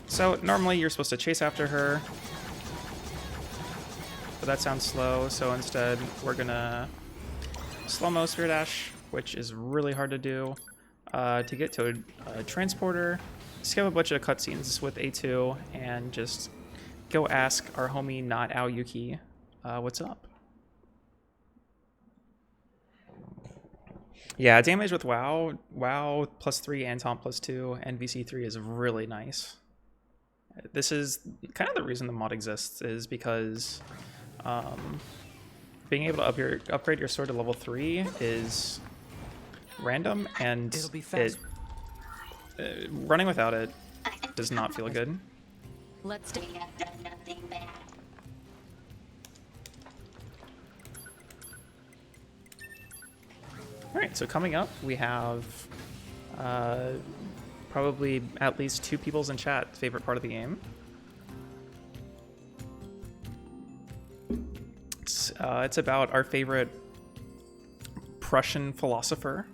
So normally you're supposed to chase after her, but that sounds slow. So instead we're gonna slow-mo spear dash, which is really hard to do. To get to a transporter, skip a bunch of cutscenes with A2, and just go ask our homie not Aoyuki what's up. Yeah, damage with WoW +3 and Taunt +2 and VC3 is really nice. This is kind of the reason the mod exists, is because being able to upgrade your sword to level 3 is random, and It'll be fast. Running without it does not feel good. Let's do. We have done nothing bad. Alright, so coming up, we have probably at least 2 people's in chat favorite part of the game. It's about our favorite Prussian philosopher.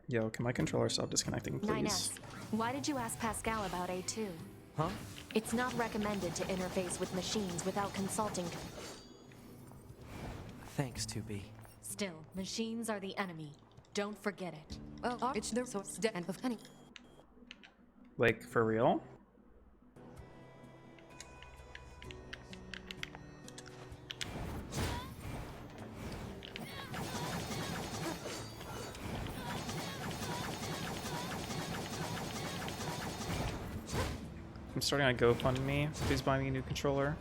Yo, can my controller stop disconnecting, please? 9S. Why did you ask Pascal about A2? Huh? It's not recommended to interface with machines without consulting. Thanks, 2B. Still, machines are the enemy. Don't forget it. Well, it's the source of honey. Like, for real? I'm starting a GoFundMe. Please buy me a new controller.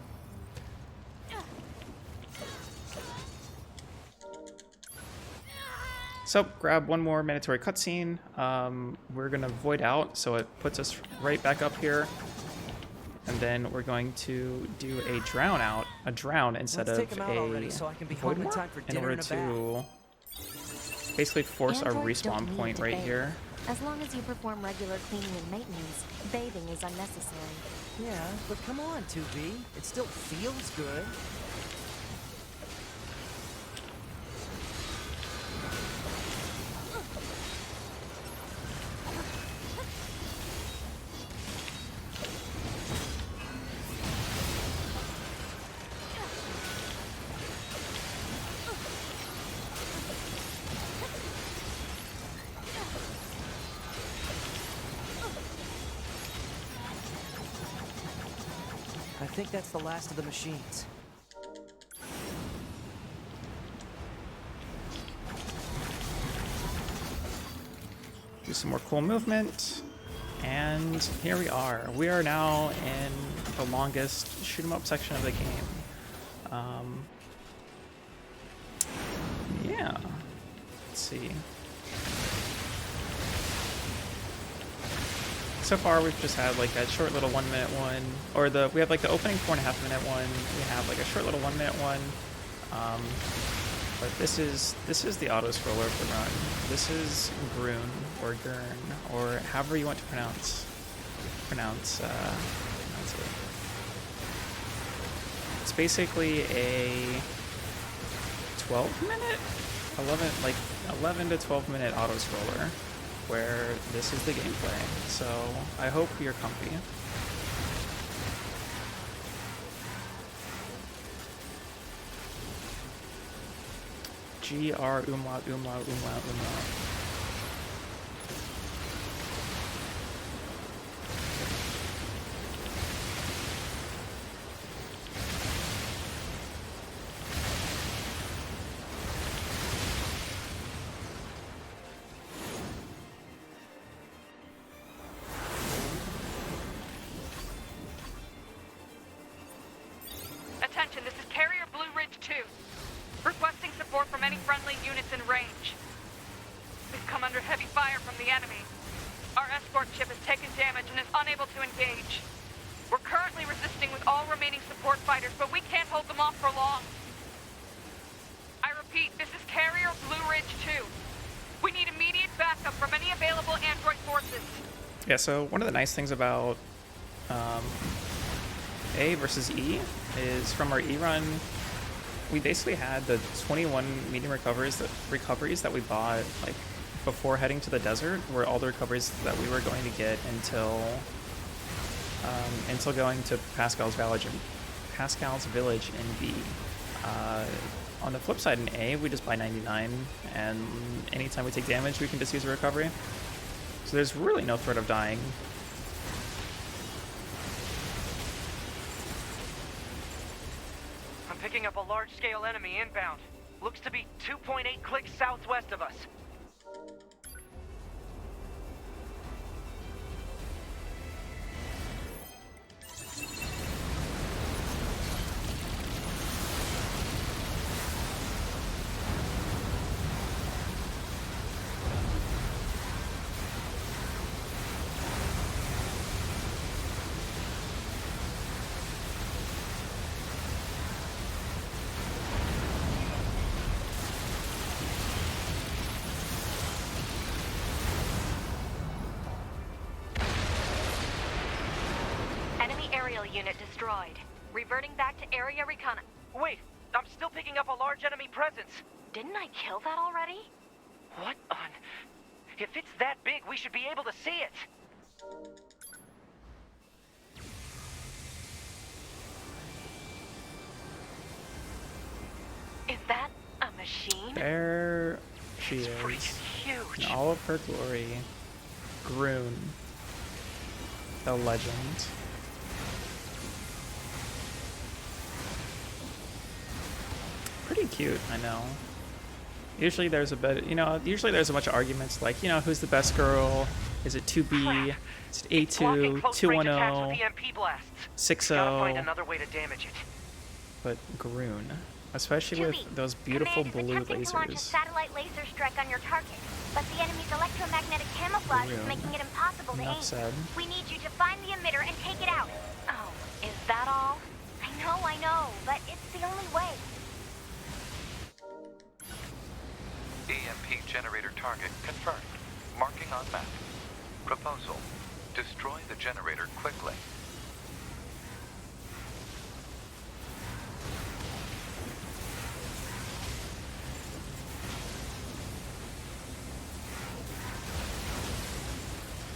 So, grab one more mandatory cutscene. We're gonna void out, so it puts us right back up here. And then we're going to do a drown instead Let's of take 'em out already so I can be void home in warp time for in dinner order and a to basically force our Androids don't respawn need point to right bathe. here. As long as you perform regular cleaning and maintenance, bathing is unnecessary. Yeah, but come on, 2B. It still feels good. I think that's the last of the machines. Do some more cool movement. And here we are. We are now in the longest shoot 'em up section of the game. Yeah. Let's see. So far, we've just had like that short little 1 minute one, or we have like the opening 4.5 minute one. We have like a short little 1 minute one. But this is the auto scroller of the run. This is Grun or Gurn or however you want to pronounce it. It's basically a 12-minute, 11 to 12-minute auto scroller where this is the gameplay. So I hope you're comfy. GR umlaut umlaut umlaut umlaut. Attention, this is Carrier Blue Ridge 2. Requesting support from any friendly units in range. We've come under heavy fire from the enemy. Our escort ship has taken damage and is unable to engage. We're currently resisting with all remaining support fighters, but we can't hold them off for long. I repeat, this is Carrier Blue Ridge 2. We need immediate backup from any available android forces. Yeah, so one of the nice things about A versus E is from our E run, we basically had the 21 medium recoveries that we bought like before heading to the desert were all the recoveries that we were going to get until going to Pascal's Village in B. On the flip side, in A, we just buy 99, and anytime we take damage, we can just use a recovery. So there's really no threat of dying. I'm picking up a large-scale enemy inbound. Looks to be 2.8 clicks southwest of us. Unit destroyed. Reverting back to area recon. Wait, I'm still picking up a large enemy presence. Didn't I kill that already? What on? If it's that big, we should be able to see it. Is that a machine? There she It's is. freaking huge. In all of her glory. Grun. The legend. Pretty cute, I know. Usually there's a bit, usually there's a bunch of arguments like, who's the best girl? Is it 2B? Is it A2, 210, 60? Find another way to damage it. But Grun, especially with those beautiful blue attempting to launch a lasers. satellite laser strike on your target, but the enemy's electromagnetic camouflage is making it impossible to aim. Enough said. We need you to find the emitter and take it out. Oh, is that all? I know, but it's the only way. EMP generator target confirmed. Marking on map. Proposal. Destroy the generator quickly.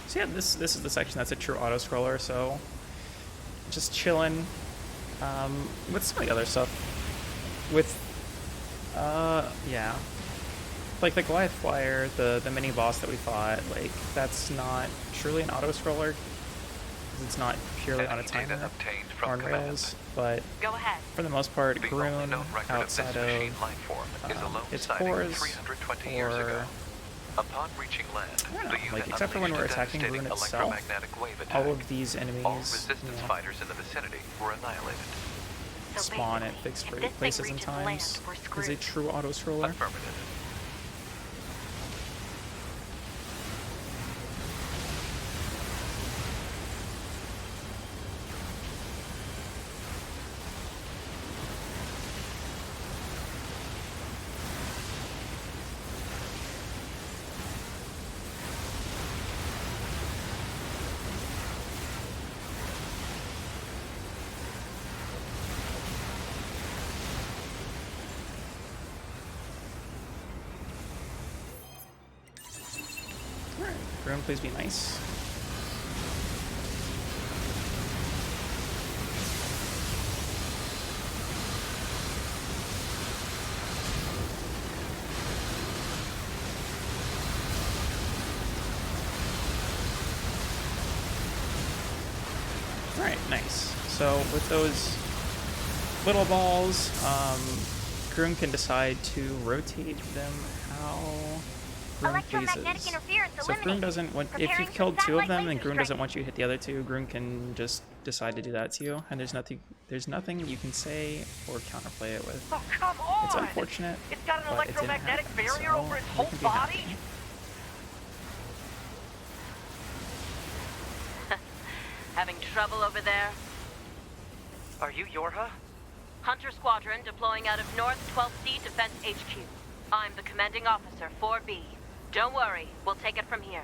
So yeah, this is the section that's a true auto scroller, so just chilling. With some of the other stuff. With yeah. Like the Goliath Flyer, the mini boss that we fought, like that's not truly an auto scroller. It's not purely on a timer or on rails, but Go ahead. for the most part, The Grun only known record outside of this machine of life form is a lone its sighting cores 320 years ago. Upon reaching land, the unit like except for when we're unleashed a attacking Grun devastating itself, electromagnetic wave attack. all of these enemies All resistance fighters in the vicinity were annihilated. So spawn at basically, fixed if this thing places and reaches land, times. we're Is a screwed. true auto scroller. Affirmative. Alright, Groom, please be nice. Alright, nice. So with those little balls, Groom can decide to rotate them how Groom pleases. So if Groom doesn't want, if you've killed 2 of them and Groom doesn't want you to hit the other 2, Groom can just decide to do that to you, and there's nothing you can say or counterplay it with. Oh, come on! It's unfortunate, It's got an but it didn't electromagnetic happen, barrier so over its you whole can be body? happy. Having trouble over there? Are you Yorha? Hunter Squadron deploying out of North 12th C Defense HQ. I'm the commanding officer, 4B. Don't worry, we'll take it from here.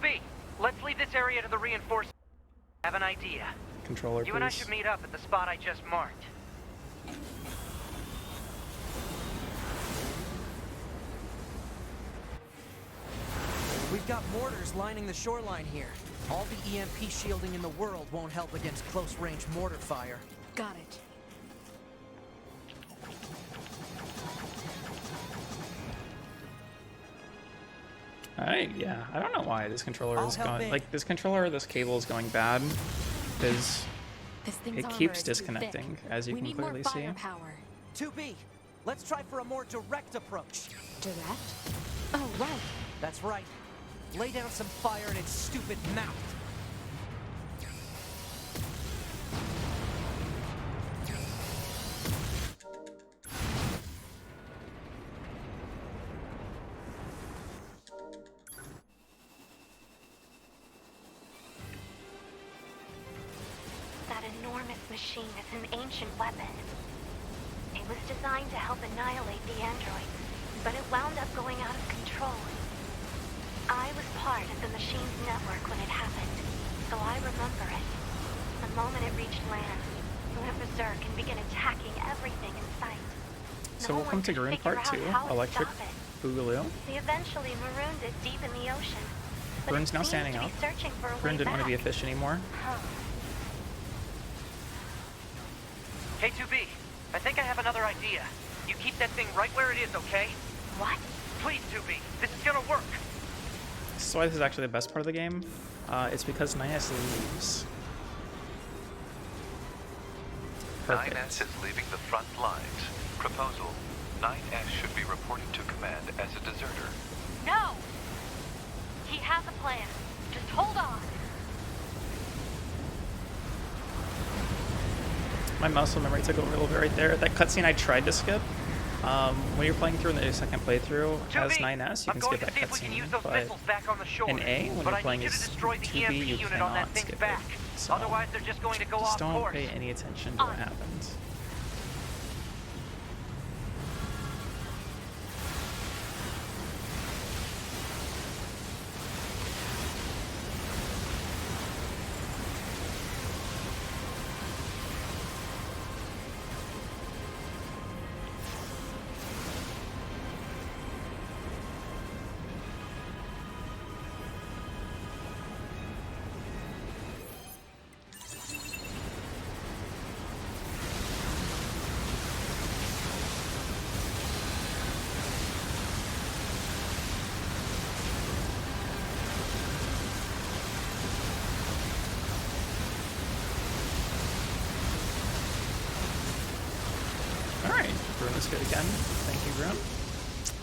B, let's leave this area to the reinforcements. I have an idea. Controller, You and I please. should meet up at the spot I just marked. We've got mortars lining the shoreline here. All the EMP shielding in the world won't help against close-range mortar fire. Got it. Alright, yeah. I don't know why this controller I'll is help going, in. like, this controller or this cable is going bad, because This thing's it armor keeps is too disconnecting, thick. as you We can need more clearly see. firepower. 2B, let's try for a more direct approach. Direct? Oh, right. That's right. Lay down some fire in its stupid mouth. That enormous machine is an ancient weapon. It was designed to help annihilate the androids, but it wound up going out of control. I was part of the machine's network when it happened, so I remember it. The moment it reached land, it went berserk and began attacking everything in sight. So No welcome one to could Garun figure Part out 2, how to Electric stop it. Boogaloo. They eventually marooned it deep in the ocean. But Garun's it now seems standing to be up. searching for a way Garun didn't want to be a back. fish anymore. Huh. Hey, 2B, I think I have another idea. You keep that thing right where it is, okay? What? Please, 2B, this is gonna work. This is why this is actually the best part of the game. It's because NieR leaves. Perfect. 9S is leaving the front lines. Proposal: 9S should be reporting to command as a deserter. No! He has a plan. Just hold on. My muscle memory took over a little bit right there. That cutscene I tried to skip. When you're playing through in the second playthrough as 9S, you can skip that cutscene, but in A, when you're playing as 2B, you cannot skip it. So Otherwise, they're just going to go just off don't course. pay any attention to what happens. Alright, Bruin is good again. Thank you, Bruin.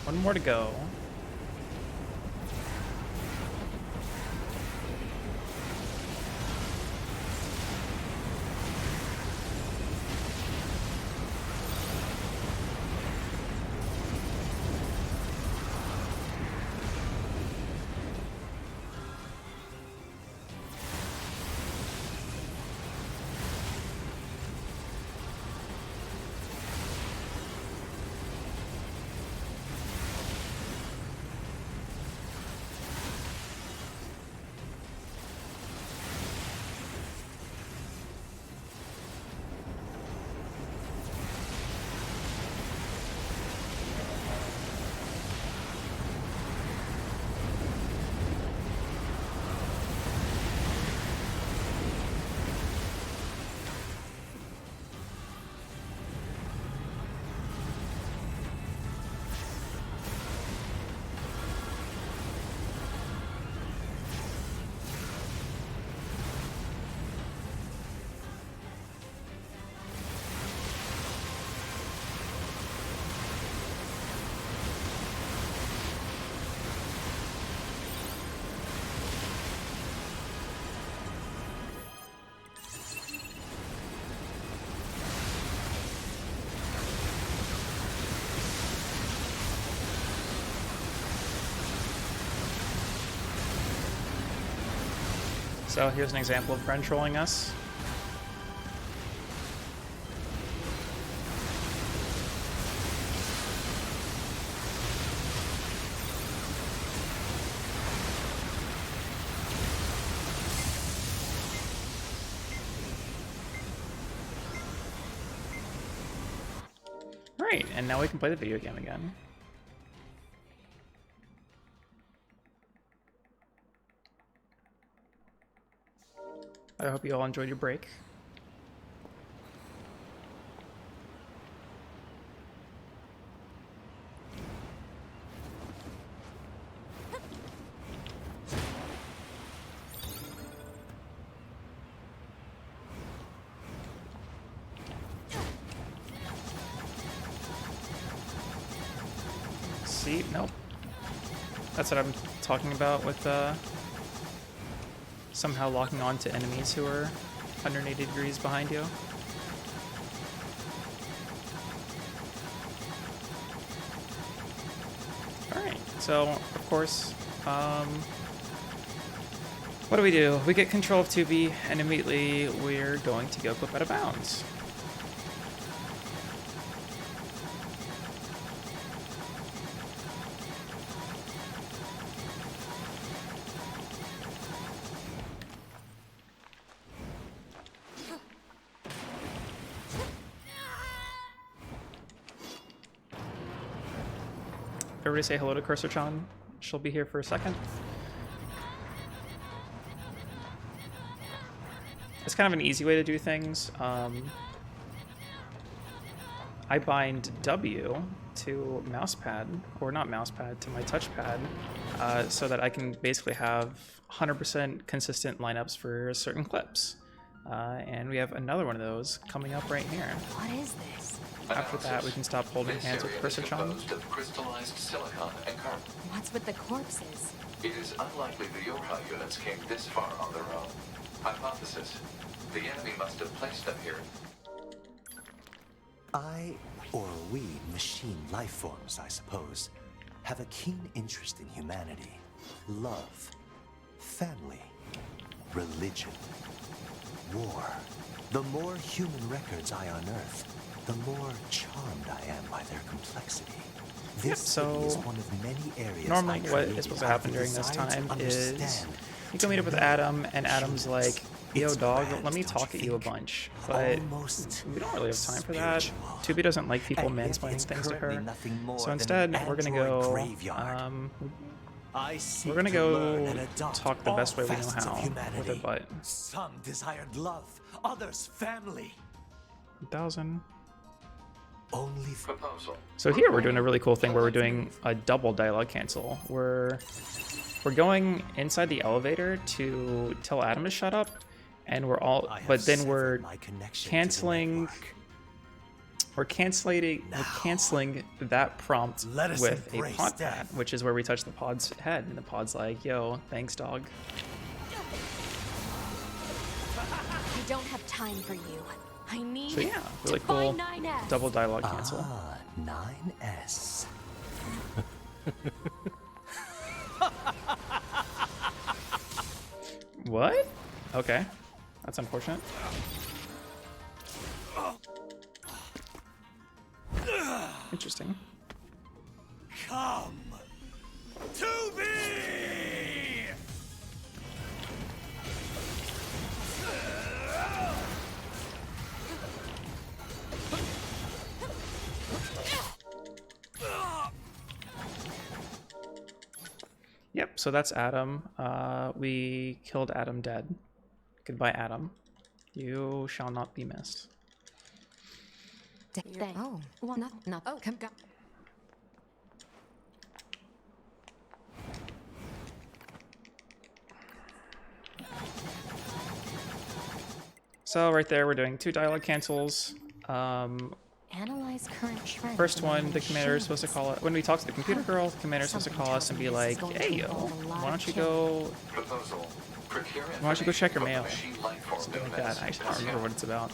One more to go. So here's an example of friend trolling us. Right, and now we can play the video game again. I hope you all enjoyed your break. See? Nope. That's what I'm talking about with somehow locking on to enemies who are 180 degrees behind you. Alright, so of course, what do? We get control of 2B and immediately we're going to go clip out of bounds. Everybody say hello to Cursor-chan. She'll be here for a second. It's kind of an easy way to do things. I bind W to mousepad, or not mousepad, to my touchpad, so that I can basically have 100% consistent lineups for certain clips. And we have another one of those coming up right here. What is this? After that, we can stop holding hands with Cursor-chan. Composed of crystallized silicon and carbon. What's with the corpses? It is unlikely the Yoha units came this far on their own. Hypothesis: the enemy must have placed them here. I, or we, machine life forms, I suppose, have a keen interest in humanity, love, family, religion, war. The more human records I unearth, the more charmed I am by their complexity. This so is one of many areas normally what is supposed to happen during this time is you go meet up with Adam, and Adam's like, yo dog, let me talk at you a bunch. But we don't really have time for that. 2B doesn't like people mansplaining things to her. So instead, we're gonna go talk the best way we know how with her butt. Some desired love, others family. 1,000. Only Proposal. So here we're doing a really cool thing where we're doing a double dialogue cancel. We're going inside the elevator to tell Adam to shut up, and but then we're canceling that prompt with a pod pad, which is where we touch the pod's head, and the pod's like, yo, thanks dog. I don't have time for you. I need So yeah, really cool double dialogue cancel. Ah, 9S. What? Okay. That's unfortunate. Interesting. Come to me! Yep, so that's Adam. We killed Adam dead. Goodbye, Adam. You shall not be missed. Oh, not. Oh, come. So right there, we're doing 2 dialogue cancels. Analyze current trends. First one, the commander is supposed to call it. When we talk to the computer girl, the commander is supposed to call us and be like, "Hey yo, why don't you go? Proposal. Why don't you go check your mail?" Something like that. I actually don't remember what it's about.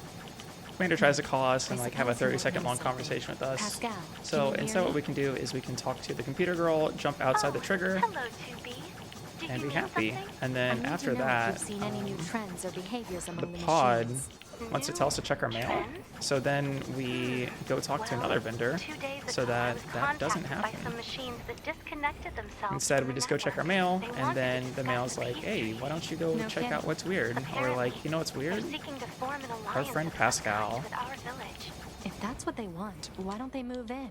Commander tries to call us and like have a 30-second long conversation with us. So instead, what we can do is we can talk to the computer girl, jump outside the trigger, Hello, 2B. and be happy. And then I need after to know if that, you've seen any new trends or behaviors among the pod machines. wants to tell us to check our mail. So then we go talk to another vendor so that that doesn't happen. Instead, we just go check our mail, and then the mail's like, hey, why don't you go check out what's weird? Or like, you know what's weird? Our friend Pascal. If that's what they want, why don't they move in?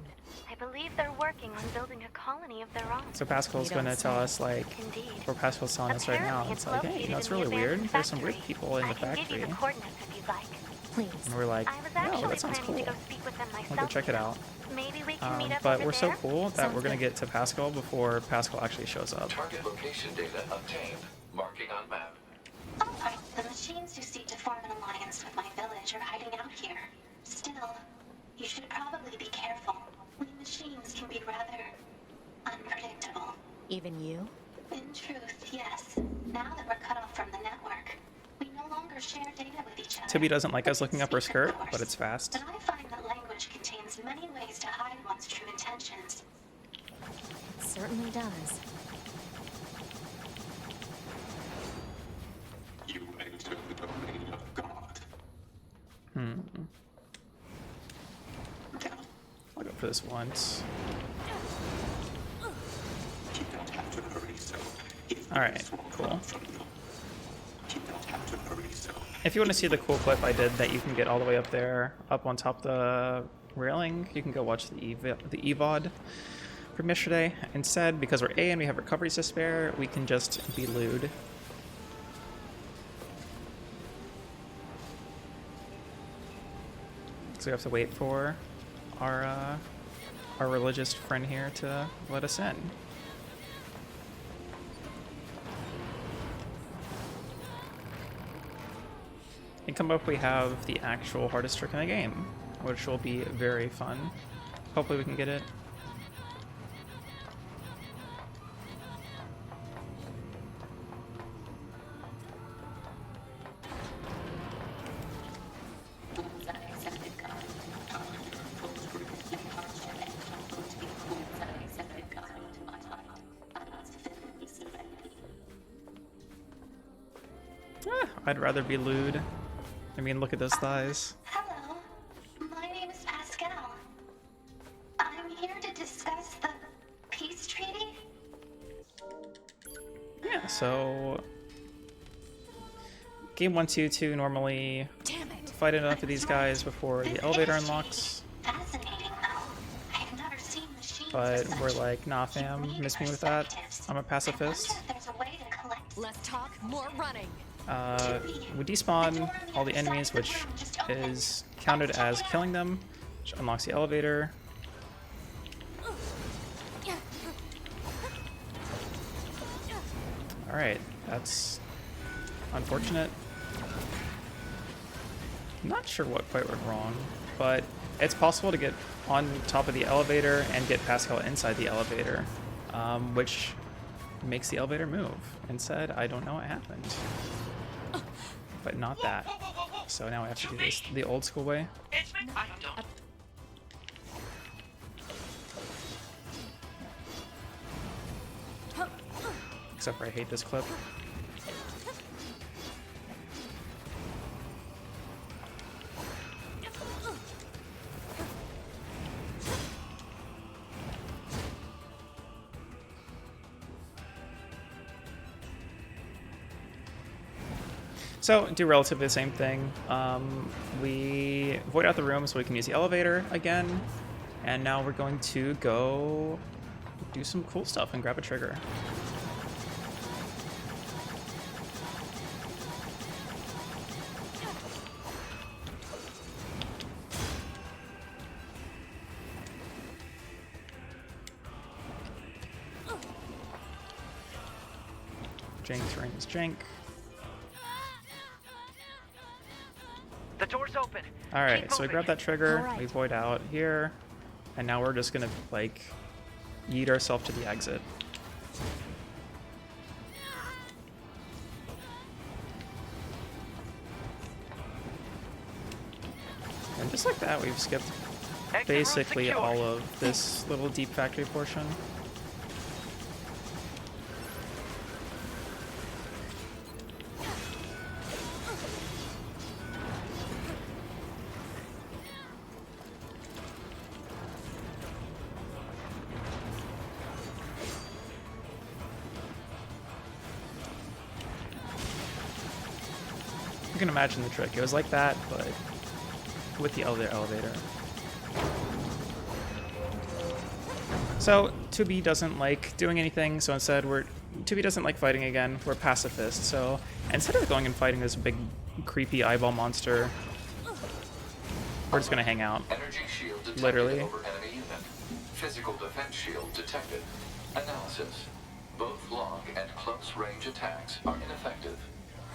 I believe they're working on building a colony of their own. So Pascal's going to tell us, like, or Pascal's telling us right now, it's like, hey, you know, it's really weird. There's some weird people in the factory. Please. And we're like, no, that sounds cool. We'll go check it out. But we're so cool that we're going to get to Pascal before Pascal actually shows up. Target location data obtained. Marking on map. Alright, the machines who seek to form an alliance with my village are hiding out here. Still, you should probably be careful. We machines can be rather unpredictable. Even you? In truth, yes. Now that we're cut off from the network, we no longer share data with each other. Tibby doesn't like us looking up her skirt, but it's fast. But I find that language contains many ways to hide one's true intentions. It certainly does. You enter the domain of God. I'll go for this once. You don't have to hurry, so Alright, cool. you don't have to hurry, so If you want to see the cool clip I did that you can get all the way up there, up on top of the railing, you can go watch the EVOD from yesterday. Instead, because we're A and we have recoveries to spare, we can just be lewd. So we have to wait for our religious friend here to let us in. And come up, we have the actual hardest trick in the game, which will be very fun. Hopefully we can get it. I'd rather be lewd. I mean, look at those thighs. Hello, my name is Pascal. I'm here to discuss the peace treaty. Yeah, so game 1-2-2 normally fight enough of these guys before the elevator unlocks. Fascinating, though. I've never seen machines. But we're like, nah fam, miss me with that. I'm a pacifist. There's a way to collect. Less talk, more running. We despawn all the enemies, which is counted as killing them, which unlocks the elevator. Alright, that's unfortunate. I'm not sure what quite went wrong, but it's possible to get on top of the elevator and get Pascal inside the elevator, which makes the elevator move. Instead, I don't know what happened. But not that. So now I have to do this the old school way. Except for I hate this clip. So, do relatively the same thing. We void out the room so we can use the elevator again. And now we're going to go do some cool stuff and grab a trigger. Jank's ring is jank. The door's open. Alright, so we grab that trigger, we void out here, and now we're just gonna, like, yeet ourselves to the exit. And just like that, we've skipped basically all of this little deep factory portion. You can imagine the trick. It was like that, but with the elevator. So 2B doesn't like doing anything, so instead 2B doesn't like fighting again. We're pacifists, so instead of going and fighting this big creepy eyeball monster, we're just gonna hang out. Energy shield detected Literally. over enemy unit. Physical defense shield detected. Analysis. Both long and close range attacks are ineffective.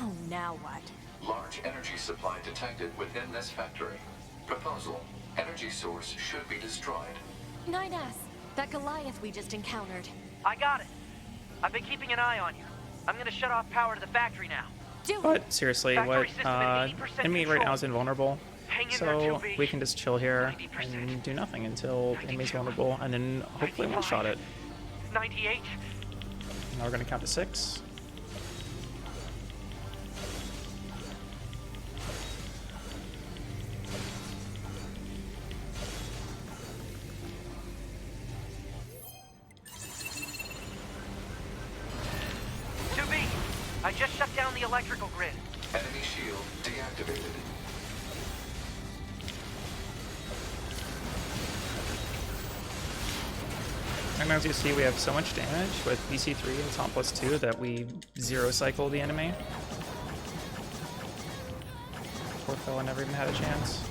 Oh, now what? Large energy supply detected within this factory. Proposal. Energy source should be destroyed. 9S, that Goliath we just encountered. I got it. I've been keeping an eye on you. I'm gonna shut off power to the factory now. But seriously, Factory what system at 80% enemy right control. now is invulnerable. Hang in there, So 2B. we can just chill here and do nothing until enemy's vulnerable, and then hopefully one-shot it. 98. Now we're gonna count to 6. I just shut down the electrical grid. Enemy shield deactivated. And as you see, we have so much damage with VC3 and Tom plus 2 that we zero-cycle the enemy. Poor fella never even had a chance.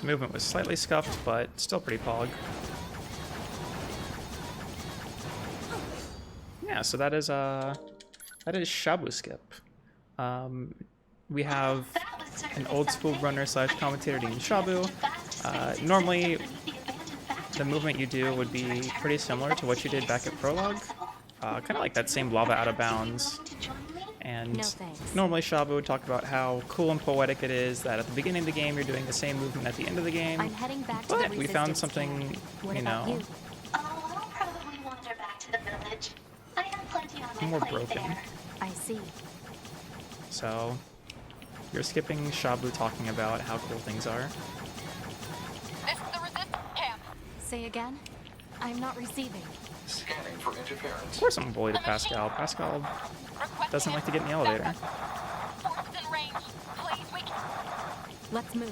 Movement was slightly scuffed, but still pretty pog. Yeah, so that is Shabu Skip. We have an old school runner slash commentator named Shabu. Normally, the movement you do would be pretty similar to what you did back at Prologue. Kind of like that same lava out of bounds. And normally Shabu would talk about how cool and poetic it is that at the beginning of the game you're doing the same movement at the end of the game. I'm heading back to But the we found something, you know, I'll probably wander back to the village. I have plenty on my more plate broken. there. I see. So you're skipping Shabu talking about how cool things are. This is the resistance camp. Say again? I'm not receiving. Scanning for interference. Of course I'm bullied to Pascal. Pascal doesn't like to get in the elevator. Forces in range. Please, we can... Let's move.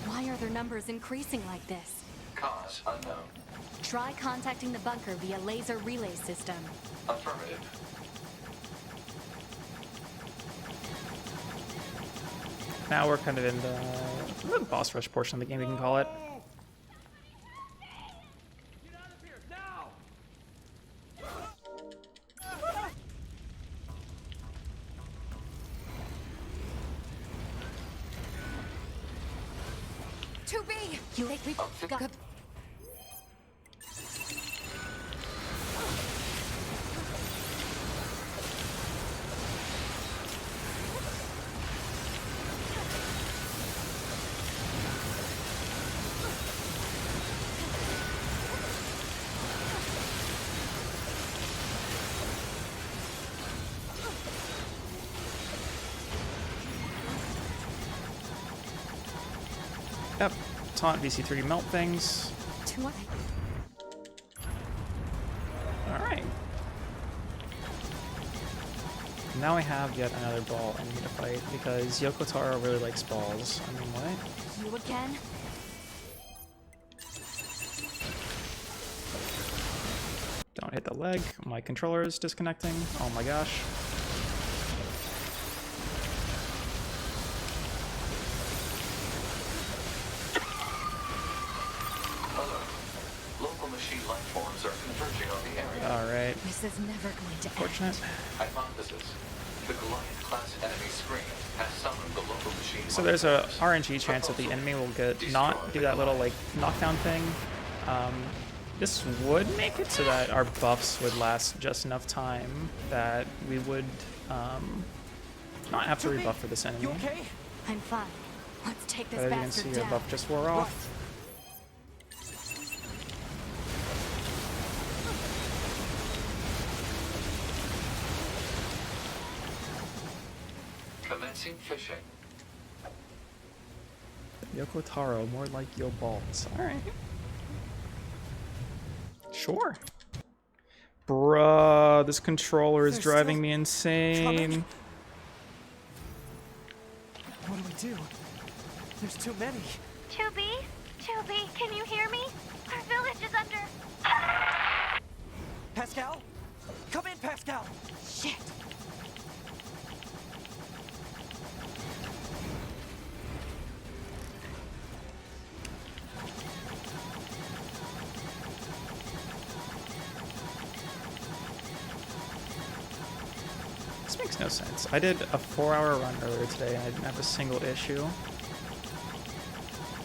Why are their numbers increasing like this? Cause unknown. Try contacting the bunker via laser relay system. Affirmative. Now we're kind of in the boss rush portion of the game, we can call it. You think we got... Yep. Taunt VC3 melt things. Alright. Now we have yet another ball enemy to fight because Yoko Taro really likes balls. I mean, what? You again? Don't hit the leg. My controller is disconnecting. Oh my gosh. the area. Alright. This is never going to Fortunate. Hypothesis. The Goliath-class enemy screen has summoned the local machine. So there's a RNG chance that the enemy will not do that little like knockdown thing. This would make it so that our buffs would last just enough time that we would not have to rebuff for this enemy. You okay? I'm fine. Let's take this But as you can bastard see, our down. buff just wore off. Commencing fishing. Yoko Taro, more like yo balls. Alright. Sure. Bruh, this controller is driving me insane. What do we do? There's too many. 2B? 2B, can you hear me? Our village is under... Pascal? Come in, Pascal! Shit! This makes no sense. I did a 4-hour run earlier today and I didn't have a single issue.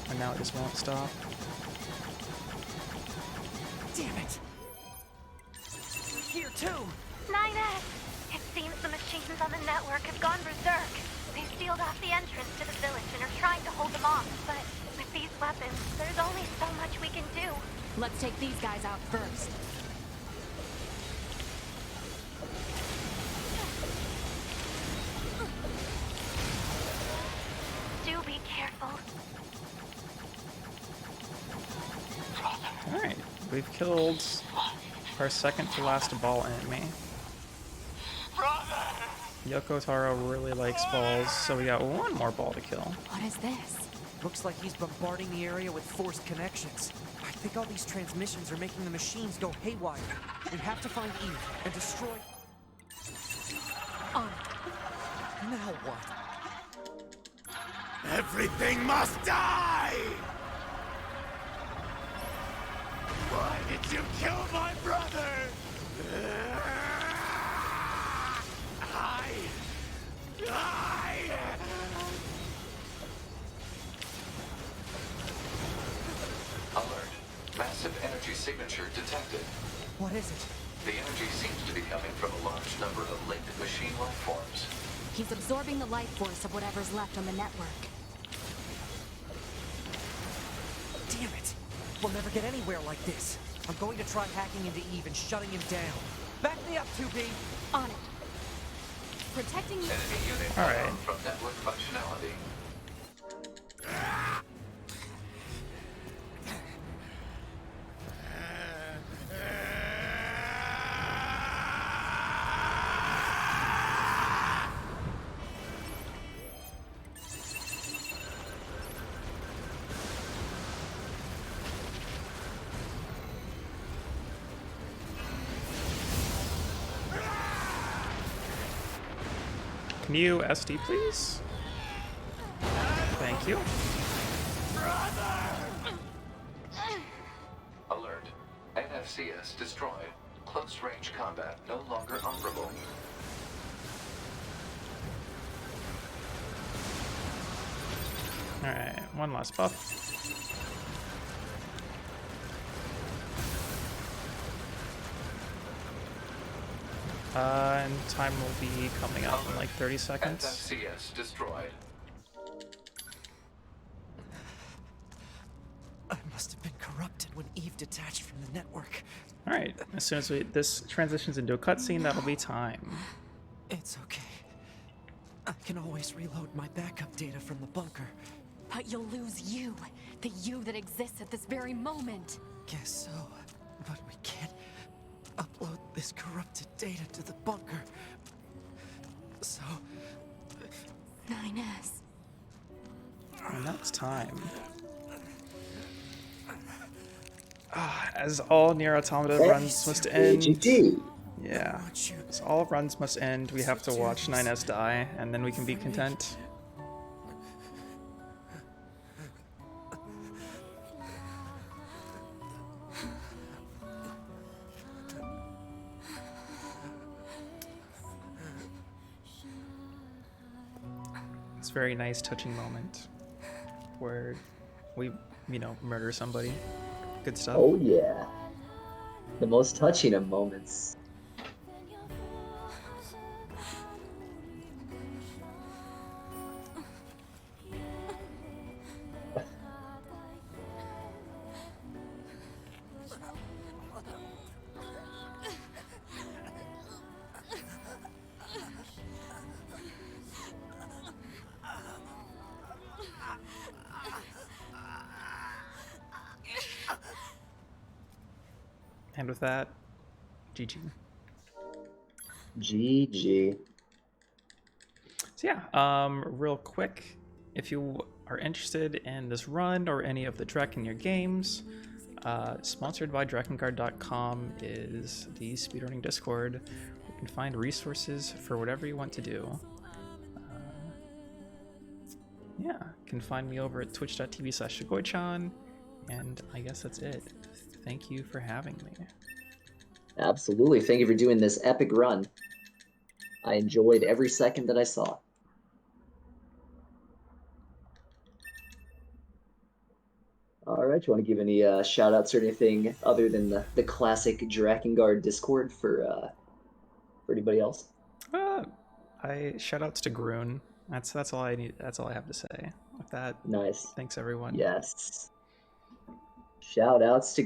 And now it just won't stop. Damn it! Here too! 9S! It seems the machines on the network have gone berserk. They've sealed off the entrance to the village and are trying to hold them off, but with these weapons, there's only so much we can do. Let's take these guys out first. Do be careful. Alright, we've killed our second to last ball enemy. Yoko Taro really likes balls, so we got one more ball to kill. What is this? Looks like he's bombarding the area with forced connections. I think all these transmissions are making the machines go haywire. We have to find Eve and destroy... On. Now what? Everything must die! Why did you kill my brother? Alert. Massive energy signature detected. What is it? The energy seems to be coming from a large number of linked machine life forms. He's absorbing the life force of whatever's left on the network. Damn it! We'll never get anywhere like this. I'm going to try hacking into Eve and shutting him down. Back me up, 2B! On it. Protecting you. Enemy unit Alright. from network functionality. Can you SD, please? Thank you. Alert. NFCS destroyed. Close range combat no longer operable. Alright, one last buff. And time will be coming up in like 30 seconds. NFCS destroyed. I must have been corrupted when Eve detached from the network. Alright, as soon as this transitions into a cutscene, that'll be time. It's okay. I can always reload my backup data from the bunker. But you'll lose you. The you that exists at this very moment. Guess so. But we can't upload this corrupted data to the bunker. So... 9S. And that's time. As all NieR Automata runs must end. Yeah. As all runs must end, we have to watch 9S die, and then we can be content. It's a very nice, touching moment where we, murder somebody. Good stuff. Oh yeah. The most touching of moments. And with that, GG. GG. So yeah, real quick, if you are interested in this run or any of the Drakengard games, sponsored by Drakengard.com is the speedrunning Discord. You can find resources for whatever you want to do. Yeah, you can find me over at twitch.tv/Tsugoii-chan, and I guess that's it. Thank you for having me. Absolutely. Thank you for doing this epic run. I enjoyed every second that I saw. All right, you want to give any shout outs or anything other than the classic Drakengard Discord for anybody else? Shout outs to Groon. That's all I need. That's all I have to say. With that, nice. Thanks everyone. Yes. Shout outs to